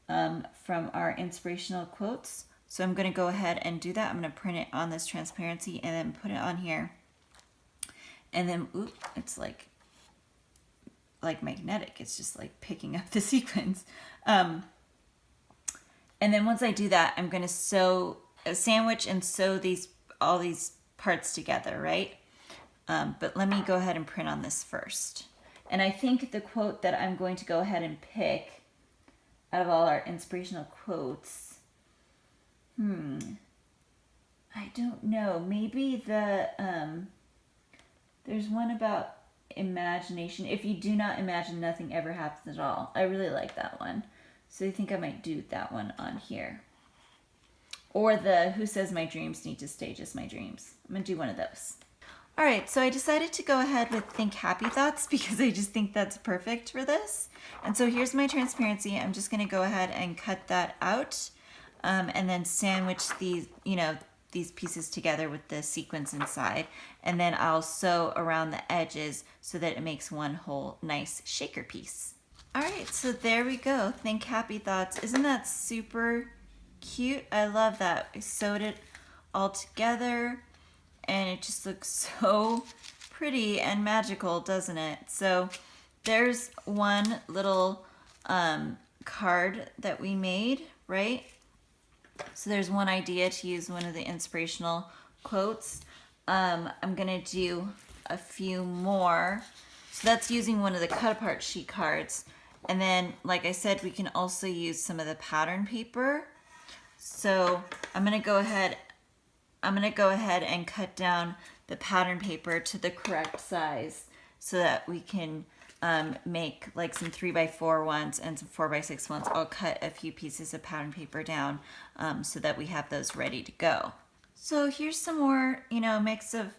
from our inspirational quotes. So I'm going to go ahead and do that. I'm going to print it on this transparency and then put it on here. And then, oop, it's like magnetic. It's just like picking up the sequins. And then once I do that, I'm going to sandwich and sew all these parts together, right? But let me go ahead and print on this first. And I think the quote that I'm going to go ahead and pick out of all our inspirational quotes, I don't know. Maybe there's one about imagination. If you do not imagine, nothing ever happens at all. I really like that one. So I think I might do that one on here. Or the who says my dreams need to stay just my dreams. I'm going to do one of those. All right, so I decided to go ahead with think happy thoughts because I just think that's perfect for this. And so here's my transparency. I'm just going to go ahead and cut that out and then sandwich these, these pieces together with the sequins inside. And then I'll sew around the edges so that it makes one whole nice shaker piece. All right, so there we go. Think happy thoughts. Isn't that super cute? I love that. I sewed it all together and it just looks so pretty and magical, doesn't it? So there's one little card that we made, right? So there's one idea to use one of the inspirational quotes. I'm gonna do a few more. So that's using one of the cut apart sheet cards. And then, like I said, we can also use some of the pattern paper. So I'm gonna go ahead and cut down the pattern paper to the correct size so that we can make like some 3x4 ones and some 4x6 ones. I'll cut a few pieces of pattern paper down so that we have those ready to go. So here's some more, mix of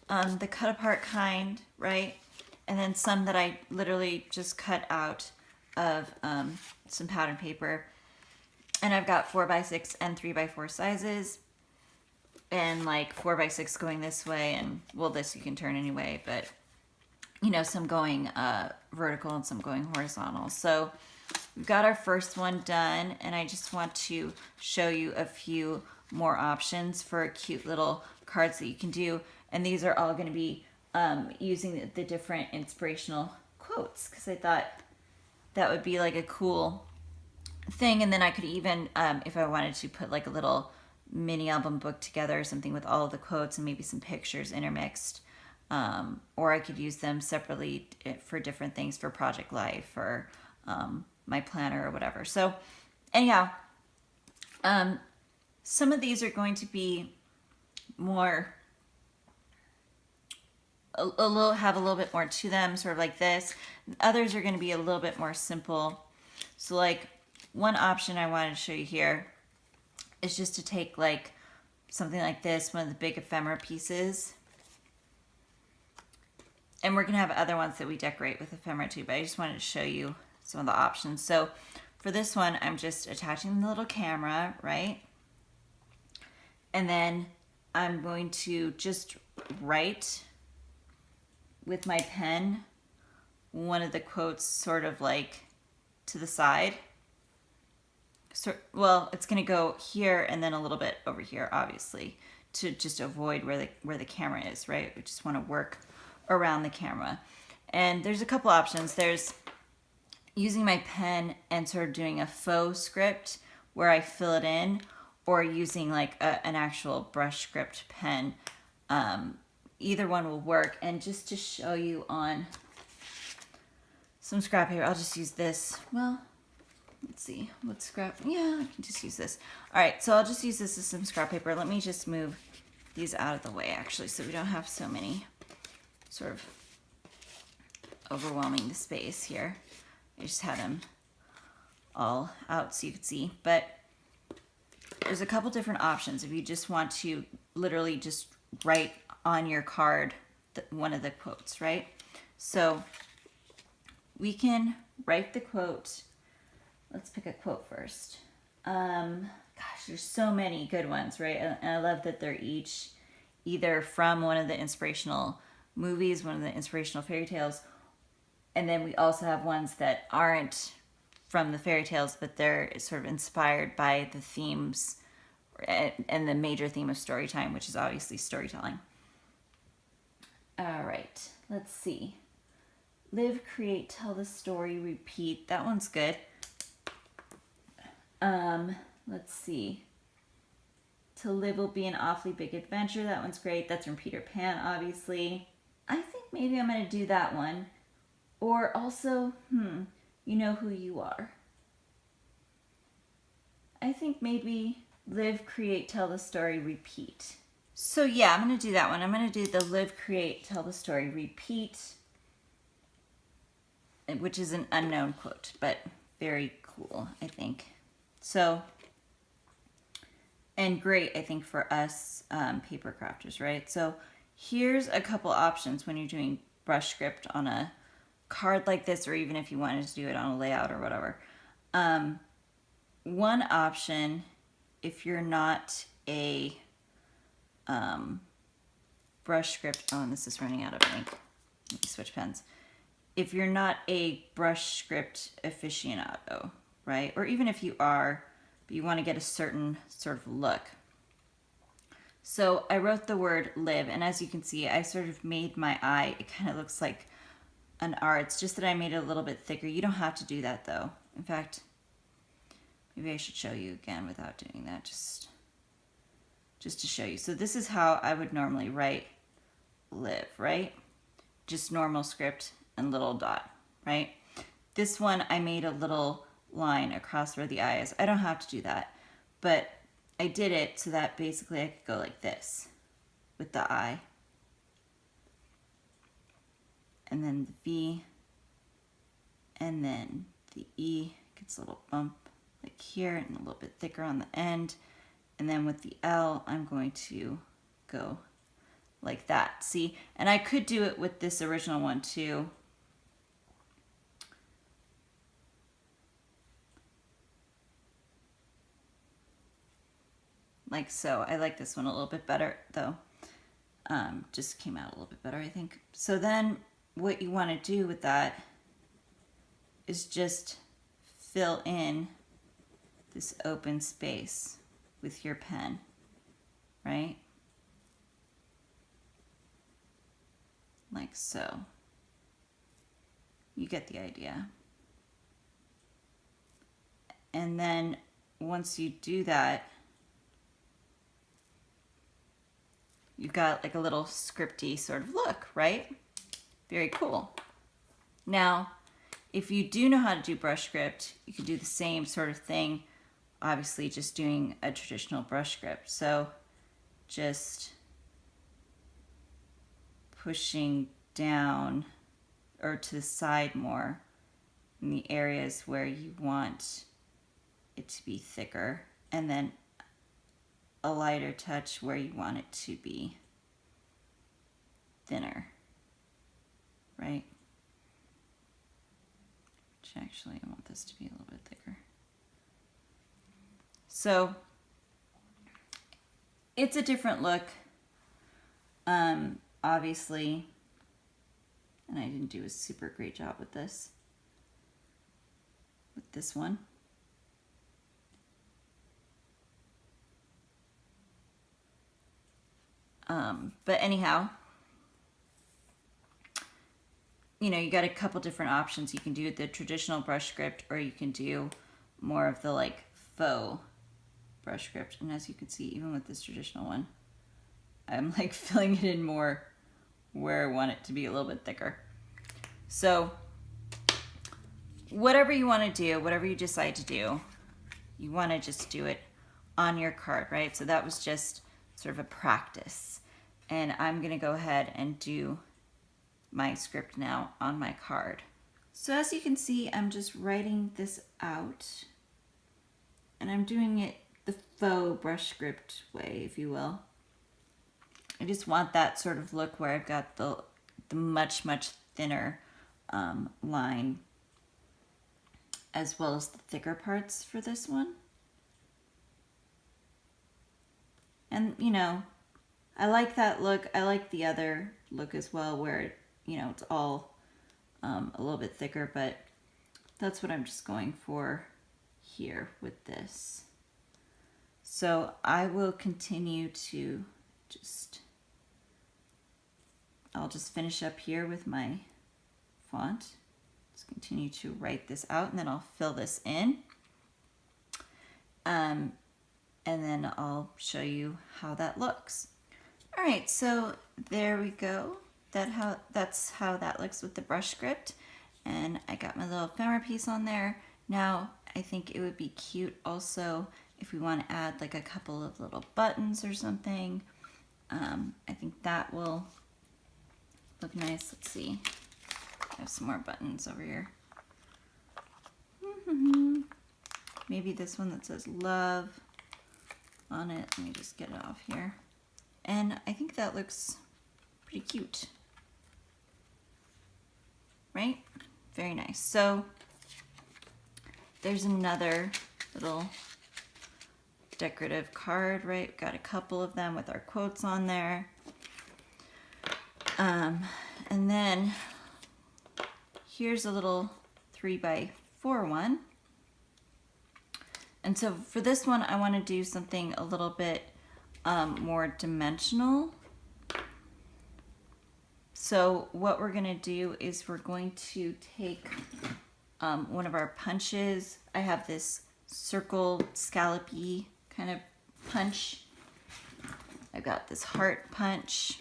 the cut apart kind, right? And then some that I literally just cut out of some pattern paper. And I've got 4x6 and 3x4 sizes. And like 4x6 going this way, and well, this you can turn anyway, but some going vertical and some going horizontal. So we've got our first one done, and I just want to show you a few more options for cute little cards that you can do. And these are all going to be using the different inspirational quotes, because I thought that would be like a cool thing. And then I could even, if I wanted to, put like a little mini album book together or something with all of the quotes and maybe some pictures intermixed. Or I could use them separately for different things, for Project Life or my planner or whatever. So anyhow, some of these are going to be more, have a little bit more to them, sort of like this. Others are going to be a little bit more simple. So like one option I wanted to show you here is just to take like something like this, one of the big ephemera pieces. And we're going to have other ones that we decorate with ephemera too, but I just wanted to show you some of the options. So for this one, I'm just attaching the little camera, right? And then I'm going to just write with my pen one of the quotes sort of like to the side. So, well, it's going to go here and then a little bit over here, obviously, to just avoid where the camera is, right? We just want to work around the camera. And there's a couple options. There's using my pen and sort of doing a faux script where I fill it in, or using like an actual brush script pen either one will work. And just to show you on some scrap paper, I'll just use this. Well, let's see, what scrap, yeah, I can just use this. All right, so I'll just use this as some scrap paper. Let me just move these out of the way, actually, so we don't have so many sort of overwhelming the space here. I just had them all out so you could see, but there's a couple different options if you just want to literally just write on your card one of the quotes, right? So we can write the quote. Let's pick a quote first. Gosh, there's so many good ones, right? And I love that they're each either from one of the inspirational movies, one of the inspirational fairy tales, and then we also have ones that aren't from the fairy tales, but they're sort of inspired by the themes and the major theme of story time, which is obviously storytelling. All right, let's see. Live, create, tell the story, repeat. That one's good. Let's see. To live will be an awfully big adventure. That one's great. That's from Peter Pan, obviously. I think maybe I'm going to do that one. Or also, you know who you are. I think maybe live, create, tell the story, repeat. So yeah, I'm going to do that one. I'm going to do the live, create, tell the story, repeat, which is an unknown quote, but very cool, I think. So, and great, I think, for us paper crafters, right? So here's a couple options when you're doing brush script on a card like this, or even if you wanted to do it on a layout or whatever. One option, if you're not a brush script, oh, and this is running out of ink. Let me switch pens. If you're not a brush script aficionado, right? Or even if you are, but you want to get a certain sort of look. So I wrote the word live, and as you can see, I sort of made my eye, it kind of looks like an R. It's just that I made it a little bit thicker. You don't have to do that though. In fact, maybe I should show you again without doing that, just to show you. So this is how I would normally write live, right? Just normal script and little dot, right? This one, I made a little line across where the eye is. I don't have to do that, but I did it so that basically I could go like this with the eye. And then the V, and then the E gets a little bump like here and a little bit thicker on the end. And then with the L, I'm going to go like that. See, and I could do it with this original one too. Like so. I like this one a little bit better though. Just came out a little bit better, I think. So then what you want to do with that is just fill in this open space with your pen, right? Like so. You get the idea. And then once you do that, you've got like a little scripty sort of look, right? Very cool. Now, if you do know how to do brush script, you can do the same sort of thing, obviously just doing a traditional brush script. So just pushing down or to the side more in the areas where you want it to be thicker, and then a lighter touch where you want it to be thinner, right? Which actually, I want this to be a little bit thicker. So it's a different look, obviously, and I didn't do a super great job with this one. But anyhow, you know, you got a couple different options. You can do the traditional brush script, or you can do more of the like faux brush script. And as you can see, even with this traditional one, I'm like filling it in more where I want it to be a little bit thicker. So whatever you want to do, whatever you decide to do, you want to just do it on your card, right? So that was just sort of a practice. And I'm going to go ahead and do my script now on my card. So as you can see, I'm just writing this out, and I'm doing it the faux brush script way, if you will. I just want that sort of look where I've got the much, much thinner line, as well as the thicker parts for this one. And, you know, I like that look. I like the other look as well, where, you know, it's all a little bit thicker, but that's what I'm just going for here with this. So I will continue to I'll just finish up here with my font. Just continue to write this out, and then I'll fill this in. And then I'll show you how that looks. All right, so there we go. That's how that looks with the brush script. And I got my little ephemera piece on there. Now, I think it would be cute also if we want to add like a couple of little buttons or something. I think that will look nice. Let's see. I have some more buttons over here. Maybe this one that says love on it. Let me just get it off here. And I think that looks pretty cute. Right? Very nice. So there's another little decorative card, right? Got a couple of them with our quotes on there. And then here's a little 3x4 one. And so for this one, I want to do something a little bit more dimensional. So what we're going to do is we're going to take one of our punches. I have this circle scallopy kind of punch. I've got this heart punch.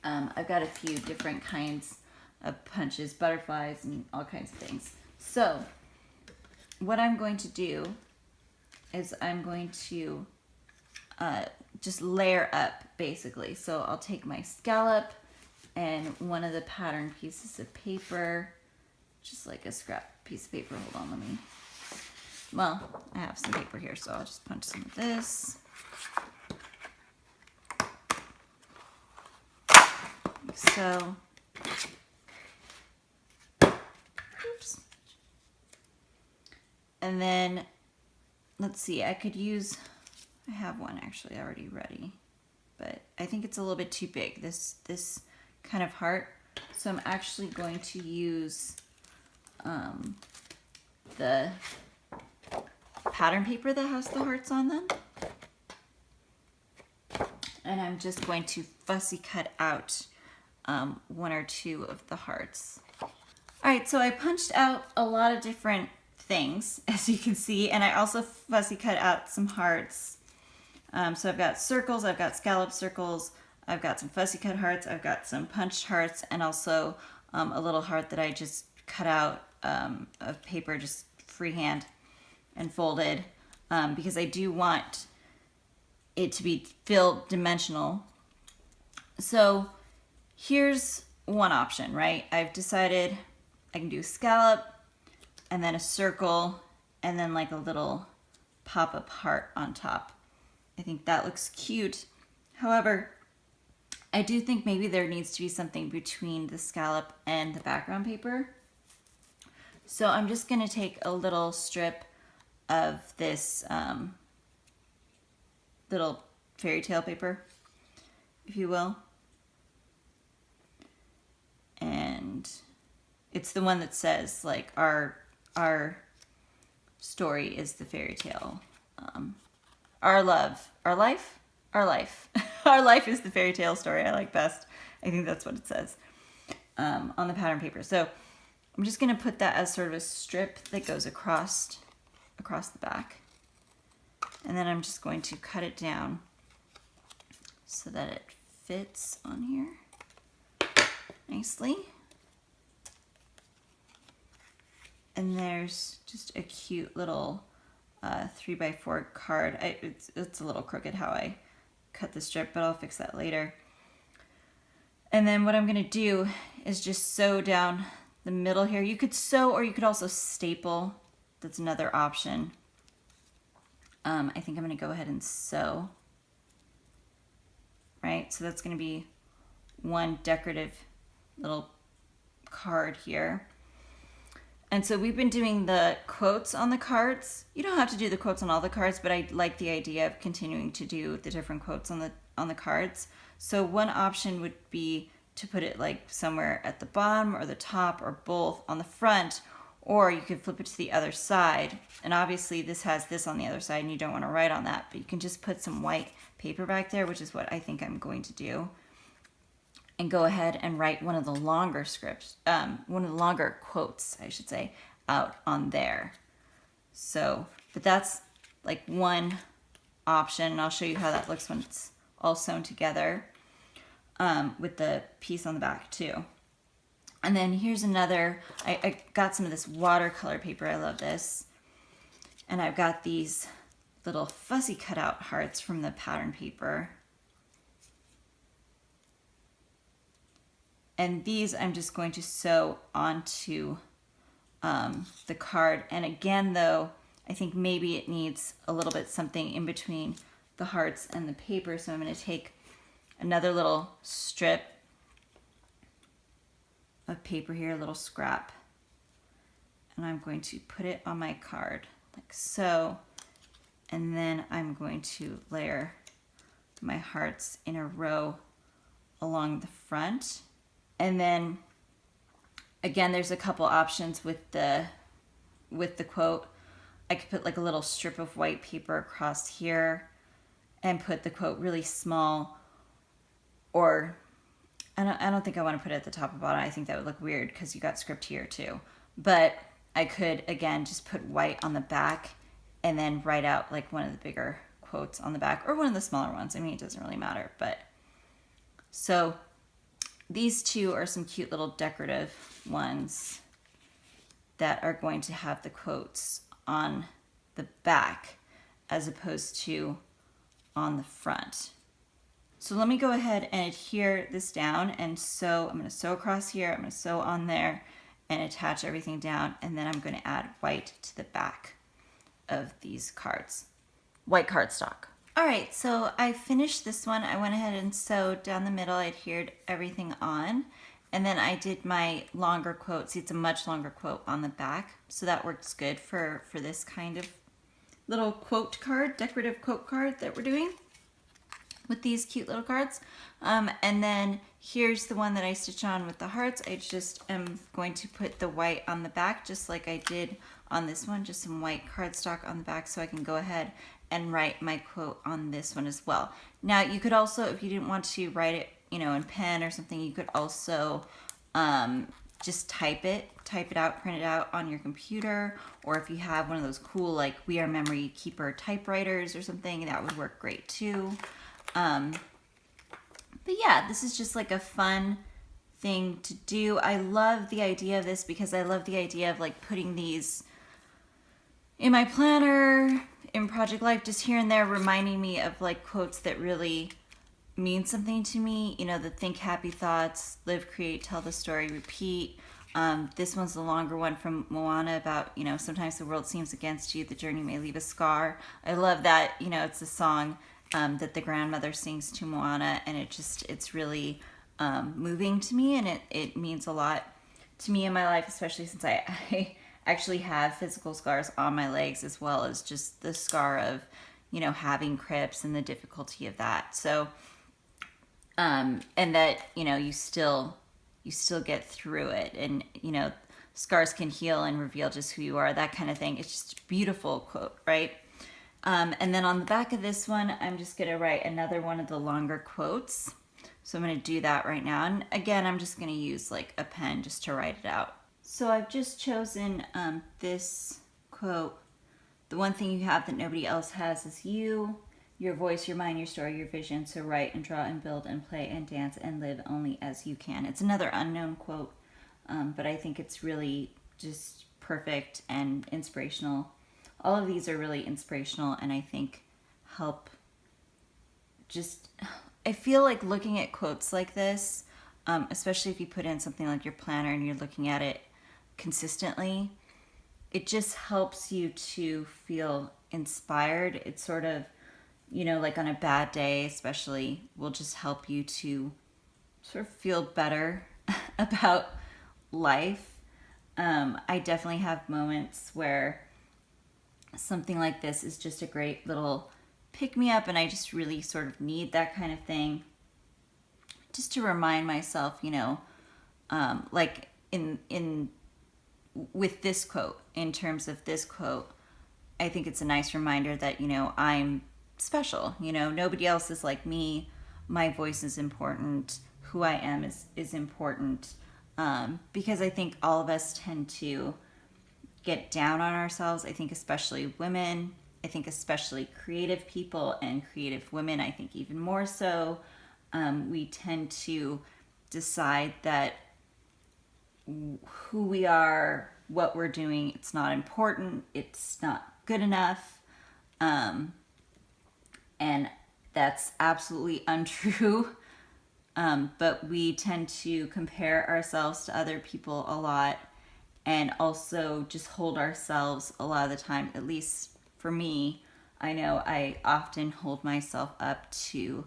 I've got a few different kinds of punches, butterflies and all kinds of things. So what I'm going to do is I'm going to just layer up basically. So I'll take my scallop and one of the pattern pieces of paper, just like a scrap piece of paper. Hold on, let me, well, I have some paper here, so I'll just punch some of this. Like so. Oops. And then, let's see, I could use, I have one actually already ready, but I think it's a little bit too big, this kind of heart. So I'm actually going to use the pattern paper that has the hearts on them. And I'm just going to fussy cut out one or two of the hearts. All right, so I punched out a lot of different things, as you can see, and I also fussy cut out some hearts. So I've got circles, I've got scallop circles, I've got some fussy cut hearts, I've got some punched hearts, and also a little heart that I just cut out of paper, just freehand and folded, because I do want it to be filled dimensional. So here's one option, right? I've decided I can do a scallop and then a circle and then like a little pop-up heart on top. I think that looks cute. However, I do think maybe there needs to be something between the scallop and the background paper. So I'm just gonna take a little strip of this little fairy tale paper, if you will. And it's the one that says like our story is the fairy tale. Our life is the fairy tale story I like best. I think that's what it says on the pattern paper. So I'm just gonna put that as sort of a strip that goes across the back. And then I'm just going to cut it down so that it fits on here. nicely. And there's just a cute little 3x4 card. It's a little crooked how I cut the strip, but I'll fix that later. And then what I'm gonna do is just sew down the middle here. You could sew, or you could also staple. That's another option. I think I'm gonna go ahead and sew. Right, so that's gonna be one decorative little card here. And so we've been doing the quotes on the cards. You don't have to do the quotes on all the cards, but I like the idea of continuing to do the different quotes on the cards. So one option would be to put it like somewhere at the bottom or the top or both on the front, or you could flip it to the other side. And obviously this has this on the other side and you don't want to write on that, but you can just put some white paper back there, which is what I think I'm going to do. And go ahead and write one of the longer scripts, one of the longer quotes, I should say, out on there. So, but that's like one option, and I'll show you how that looks when it's all sewn together with the piece on the back too. And then here's another, I got some of this watercolor paper, I love this. And I've got these little fussy cutout hearts from the pattern paper. And these I'm just going to sew onto the card. And again, though, I think maybe it needs a little bit something in between the hearts and the paper. So I'm going to take another little strip of paper here, a little scrap, and I'm going to put it on my card like so. And then I'm going to layer my hearts in a row along the front. And then again, there's a couple options with the quote. I could put like a little strip of white paper across here and put the quote really small, or I don't think I want to put it at the top or bottom. I think that would look weird because you got script here too. But I could, again, just put white on the back and then write out like one of the bigger quotes on the back, or one of the smaller ones. I mean, it doesn't really matter. But so these two are some cute little decorative ones that are going to have the quotes on the back as opposed to on the front. So let me go ahead and adhere this down and sew. I'm going to sew across here, I'm going to sew on there and attach everything down, and then I'm going to add white to the back of these cards. White cardstock. All right, so I finished this one. I went ahead and sewed down the middle. I adhered everything on, and then I did my longer quote. See, it's a much longer quote on the back, so that works good for this kind of little quote card, decorative quote card that we're doing with these cute little cards. And then here's the one that I stitch on with the hearts. I just am going to put the white on the back just like I did on this one, just some white cardstock on the back, so I can go ahead and write my quote on this one as well. Now you could also, if you didn't want to write it, you know, in pen or something, you could also just type it out, print it out on your computer, or if you have one of those cool like We Are Memory Keeper typewriters or something, that would work great too. But yeah, this is just like a fun thing to do. I love the idea of this because I love the idea of like putting these in my planner, in Project Life, just here and there, reminding me of like quotes that really mean something to me. You know, the think happy thoughts, live, create, tell the story, repeat. This one's the longer one from Moana about, you know, sometimes the world seems against you, the journey may leave a scar. I love that, you know, it's a song that the grandmother sings to Moana, and it's really moving to me, and it means a lot to me in my life, especially since I actually have physical scars on my legs, as well as just the scar of, you know, having crips and the difficulty of that. So, and that, you know, you still get through it, and, you know, scars can heal and reveal just who you are, that kind of thing. It's just a beautiful quote, right? And then on the back of this one, I'm just going to write another one of the longer quotes. So I'm going to do that right now. And again, I'm just going to use like a pen just to write it out. So I've just chosen this quote. The one thing you have that nobody else has is you. your voice, your mind, your story, your vision. So write and draw and build and play and dance and live only as you can. It's another unknown quote, but I think it's really just perfect and inspirational. All of these are really inspirational, and I think help just, I feel like looking at quotes like this, especially if you put in something like your planner and you're looking at it consistently, it just helps you to feel inspired. It's sort of, like on a bad day especially, will just help you to sort of feel better about life. I definitely have moments where something like this is just a great little pick me up, and I just really sort of need that kind of thing just to remind myself, like in with this quote, in terms of this quote, I think it's a nice reminder that, I'm special. Nobody else is like me. My voice is important. Who I am is important. Because I think all of us tend to get down on ourselves. I think especially women. I think especially creative people and creative women, I think even more so. We tend to decide that who we are, what we're doing, it's not important, it's not good enough. And that's absolutely untrue. But we tend to compare ourselves to other people a lot, and also just hold ourselves a lot of the time, at least for me. I know I often hold myself up to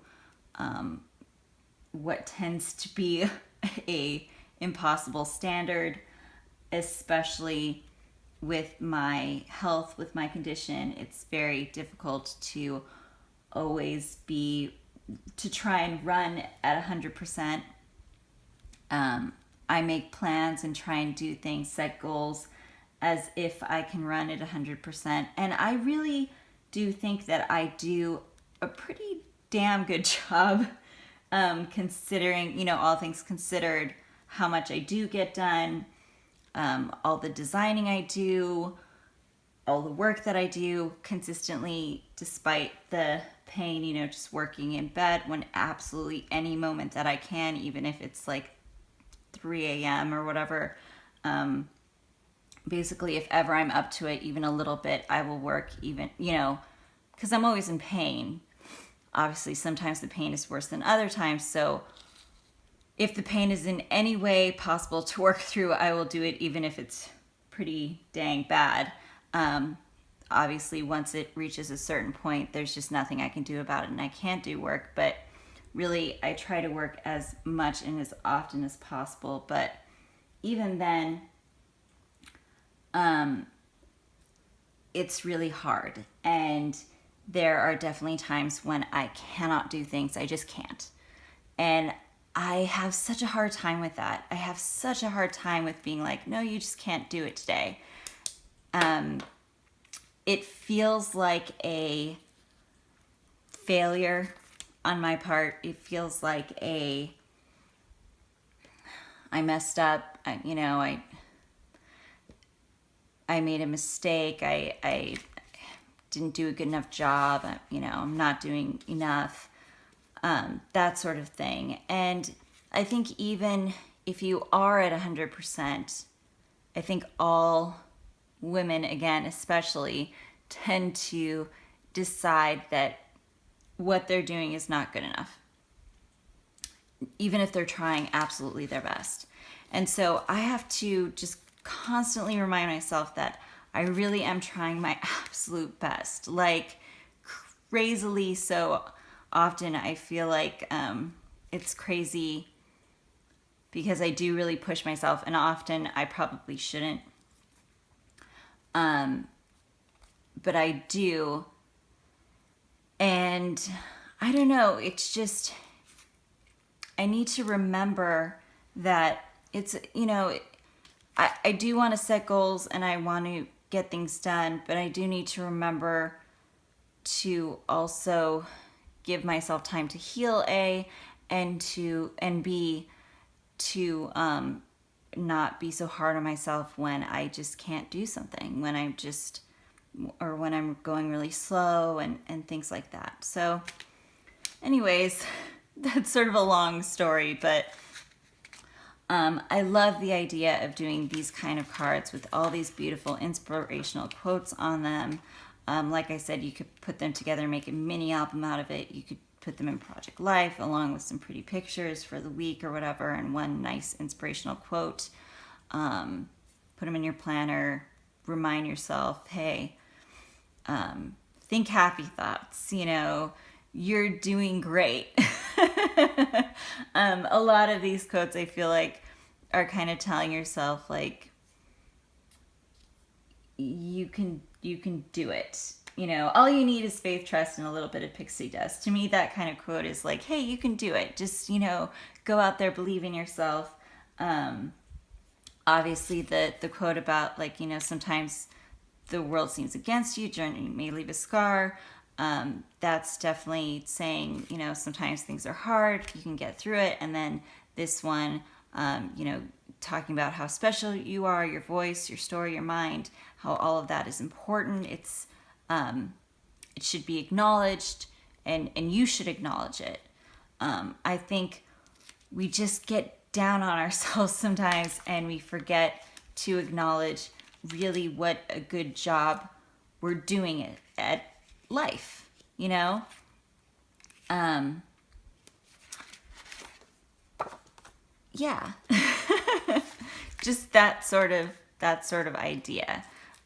what tends to be a impossible standard, especially with my health, with my condition. It's very difficult to always to try and run at 100%. I make plans and try and do things, set goals as if I can run at 100%. And I really do think that I do a pretty damn good job, considering, all things considered, how much I do get done, all the designing I do, all the work that I do consistently, despite the pain, just working in bed when absolutely any moment that I can, even if it's like 3 a.m. or whatever. Basically, if ever I'm up to it even a little bit, I will work even, because I'm always in pain. Obviously, sometimes the pain is worse than other times. So if the pain is in any way possible to work through, I will do it, even if it's pretty dang bad. Obviously, once it reaches a certain point, there's just nothing I can do about it, and I can't do work. But really, I try to work as much and as often as possible. But even then, it's really hard. And there are definitely times when I cannot do things. I just can't. And I have such a hard time with that. I have such a hard time with being like, no, you just can't do it today. It feels like a failure on my part. It feels like I messed up. I made a mistake. I didn't do a good enough job. I'm not doing enough. That sort of thing. And I think even if you are at 100%, I think all women, again, especially, tend to decide that what they're doing is not good enough, even if they're trying absolutely their best. And so I have to just constantly remind myself that I really am trying my absolute best, like crazily so. Often I feel like it's crazy because I do really push myself, and often I probably shouldn't. But I do. And I don't know, it's just, I need to remember that it's, I do want to set goals and I want to get things done, but I do need to remember to also give myself time to heal, and B, to not be so hard on myself when I just can't do something, when I'm just or when I'm going really slow and things like that. So anyways, that's sort of a long story, but I love the idea of doing these kind of cards with all these beautiful inspirational quotes on them. Like I said, you could put them together, make a mini album out of it. You could put them in Project Life along with some pretty pictures for the week or whatever, and one nice inspirational quote. Put them in your planner. Remind yourself, hey, think happy thoughts. You know, you're doing great. A lot of these quotes I feel like are kind of telling yourself like you can do it. You know, all you need is faith, trust, and a little bit of pixie dust. To me, that kind of quote is like, hey, you can do it. Just, you know, go out there, believe in yourself. Obviously the quote about like, you know, sometimes the world seems against you, journey may leave a scar. That's definitely saying, you know, sometimes things are hard, you can get through it. And then this one, you know, talking about how special you are, your voice, your story, your mind, how all of that is important. It's, it should be acknowledged, and you should acknowledge it. I think we just get down on ourselves sometimes and we forget to acknowledge really what a good job we're doing at life, you know? Yeah. Just that sort of idea.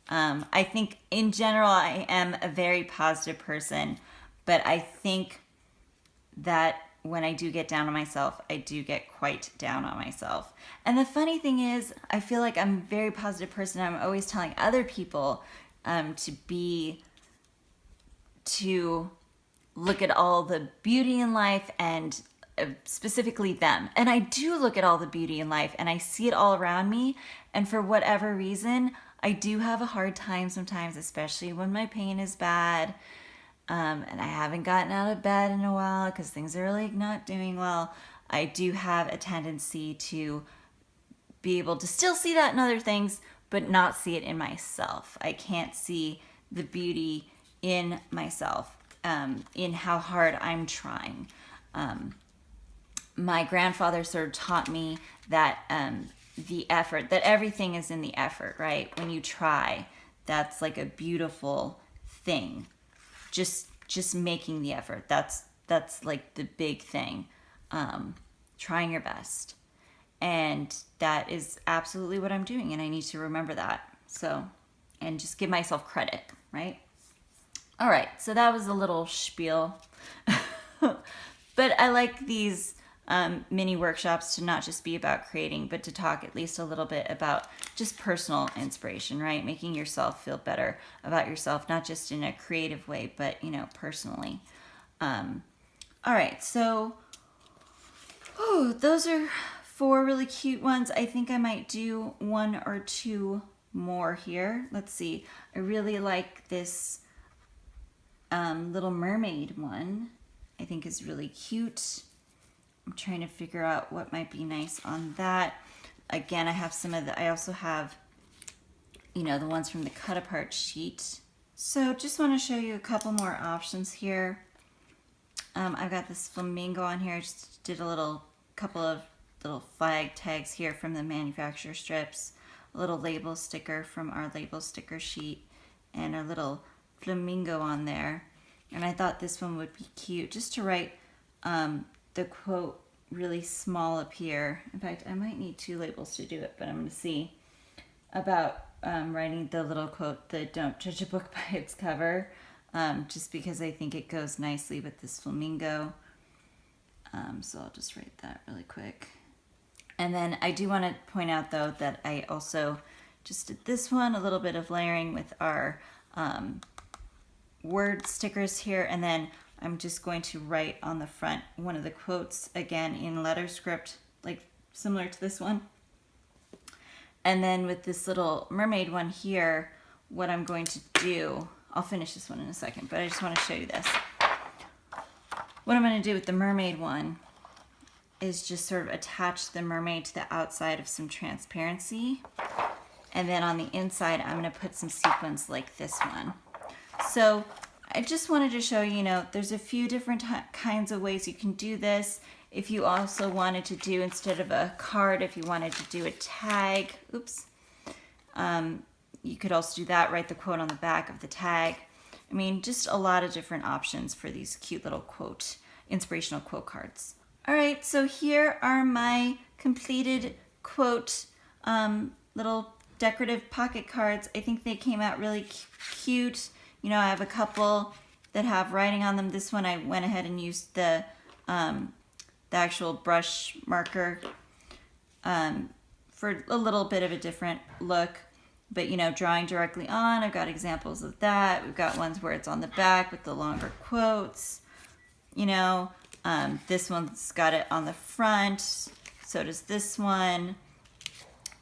I think in general I am a very positive person, but I think that when I do get down on myself, I do get quite down on myself. And the funny thing is, I feel like I'm a very positive person. I'm always telling other people to look at all the beauty in life, and specifically them. And I do look at all the beauty in life and I see it all around me. And for whatever reason, I do have a hard time sometimes, especially when my pain is bad. And I haven't gotten out of bed in a while because things are really not doing well. I do have a tendency to be able to still see that in other things, but not see it in myself. I can't see the beauty in myself, in how hard I'm trying. My grandfather sort of taught me that the effort, that everything is in the effort, right? When you try, that's like a beautiful thing. Just making the effort. That's like the big thing. Trying your best. And that is absolutely what I'm doing, and I need to remember that. So, and just give myself credit, right? All right, so that was a little spiel. But I like these mini workshops to not just be about creating, but to talk at least a little bit about just personal inspiration, right? Making yourself feel better about yourself, not just in a creative way, but, you know, personally. All right, so those are 4 really cute ones. I think I might do 1 or 2 more here. Let's see. I really like this Little Mermaid one. I think is really cute. I'm trying to figure out what might be nice on that. Again, I have I also have, you know, the ones from the cut apart sheet. So just want to show you a couple more options here. I've got this flamingo on here. I just did a couple of little flag tags here from the manufacturer strips. A little label sticker from our label sticker sheet, and a little flamingo on there. And I thought this one would be cute just to write the quote really small up here. In fact, I might need 2 labels to do it, but I'm going to see about writing the little quote, the "Don't judge a book by its cover," just because I think it goes nicely with this flamingo. So I'll just write that really quick. And then I do want to point out though that I also just did this one, a little bit of layering with our word stickers here, and then I'm just going to write on the front one of the quotes again in letter script, like similar to this one. And then with this little mermaid one here, what I'm going to do, I'll finish this one in a second, but I just want to show you this. What I'm going to do with the mermaid one is just sort of attach the mermaid to the outside of some transparency. And then on the inside, I'm gonna put some sequins like this one. So I just wanted to show you, there's a few different kinds of ways you can do this. If you also wanted to do, instead of a card, if you wanted to do a tag, you could also do that, write the quote on the back of the tag. I mean, just a lot of different options for these cute little inspirational quote cards. All right, so here are my completed quote little decorative pocket cards. I think they came out really cute. I have a couple that have writing on them. This one I went ahead and used the actual brush marker for a little bit of a different look. But, drawing directly on, I've got examples of that. We've got ones where it's on the back with the longer quotes. This one's got it on the front. So does this one.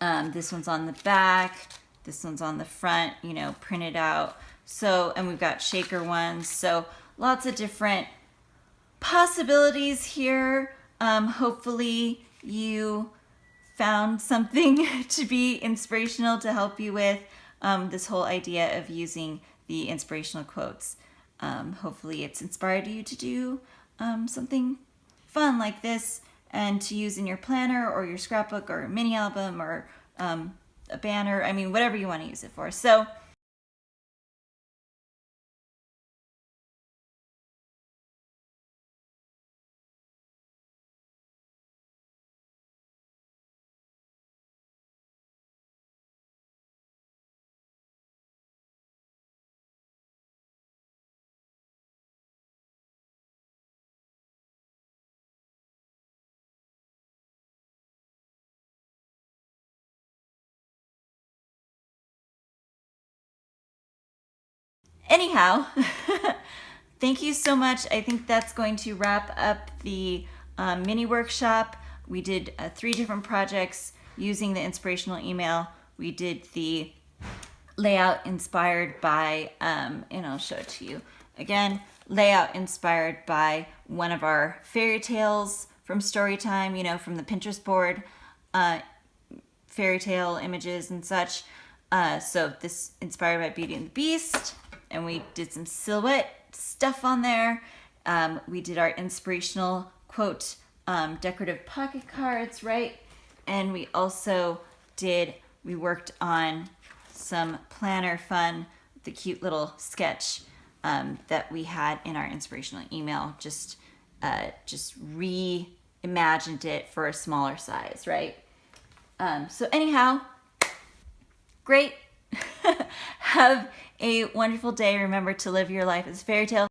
This one's on the back. This one's on the front, printed out. So, and we've got shaker ones. So lots of different possibilities here. Hopefully you found something to be inspirational to help you with this whole idea of using the inspirational quotes. Hopefully it's inspired you to do something fun like this and to use in your planner or your scrapbook or a mini album or a banner. I mean, whatever you want to use it for. So anyhow, thank you so much. I think that's going to wrap up the mini workshop. We did 3 different projects using the inspirational email. We did the layout inspired by, and I'll show it to you again, layout inspired by one of our fairy tales from Storytime, from the Pinterest board, fairy tale images and such. So this inspired by Beauty and the Beast, and we did some silhouette stuff on there. We did our inspirational quote decorative pocket cards, right? And we also we worked on some planner fun, the cute little sketch that we had in our inspirational email. Just reimagined it for a smaller size, right? So anyhow, great. Have a wonderful day. Remember to live your life as a fairy tale.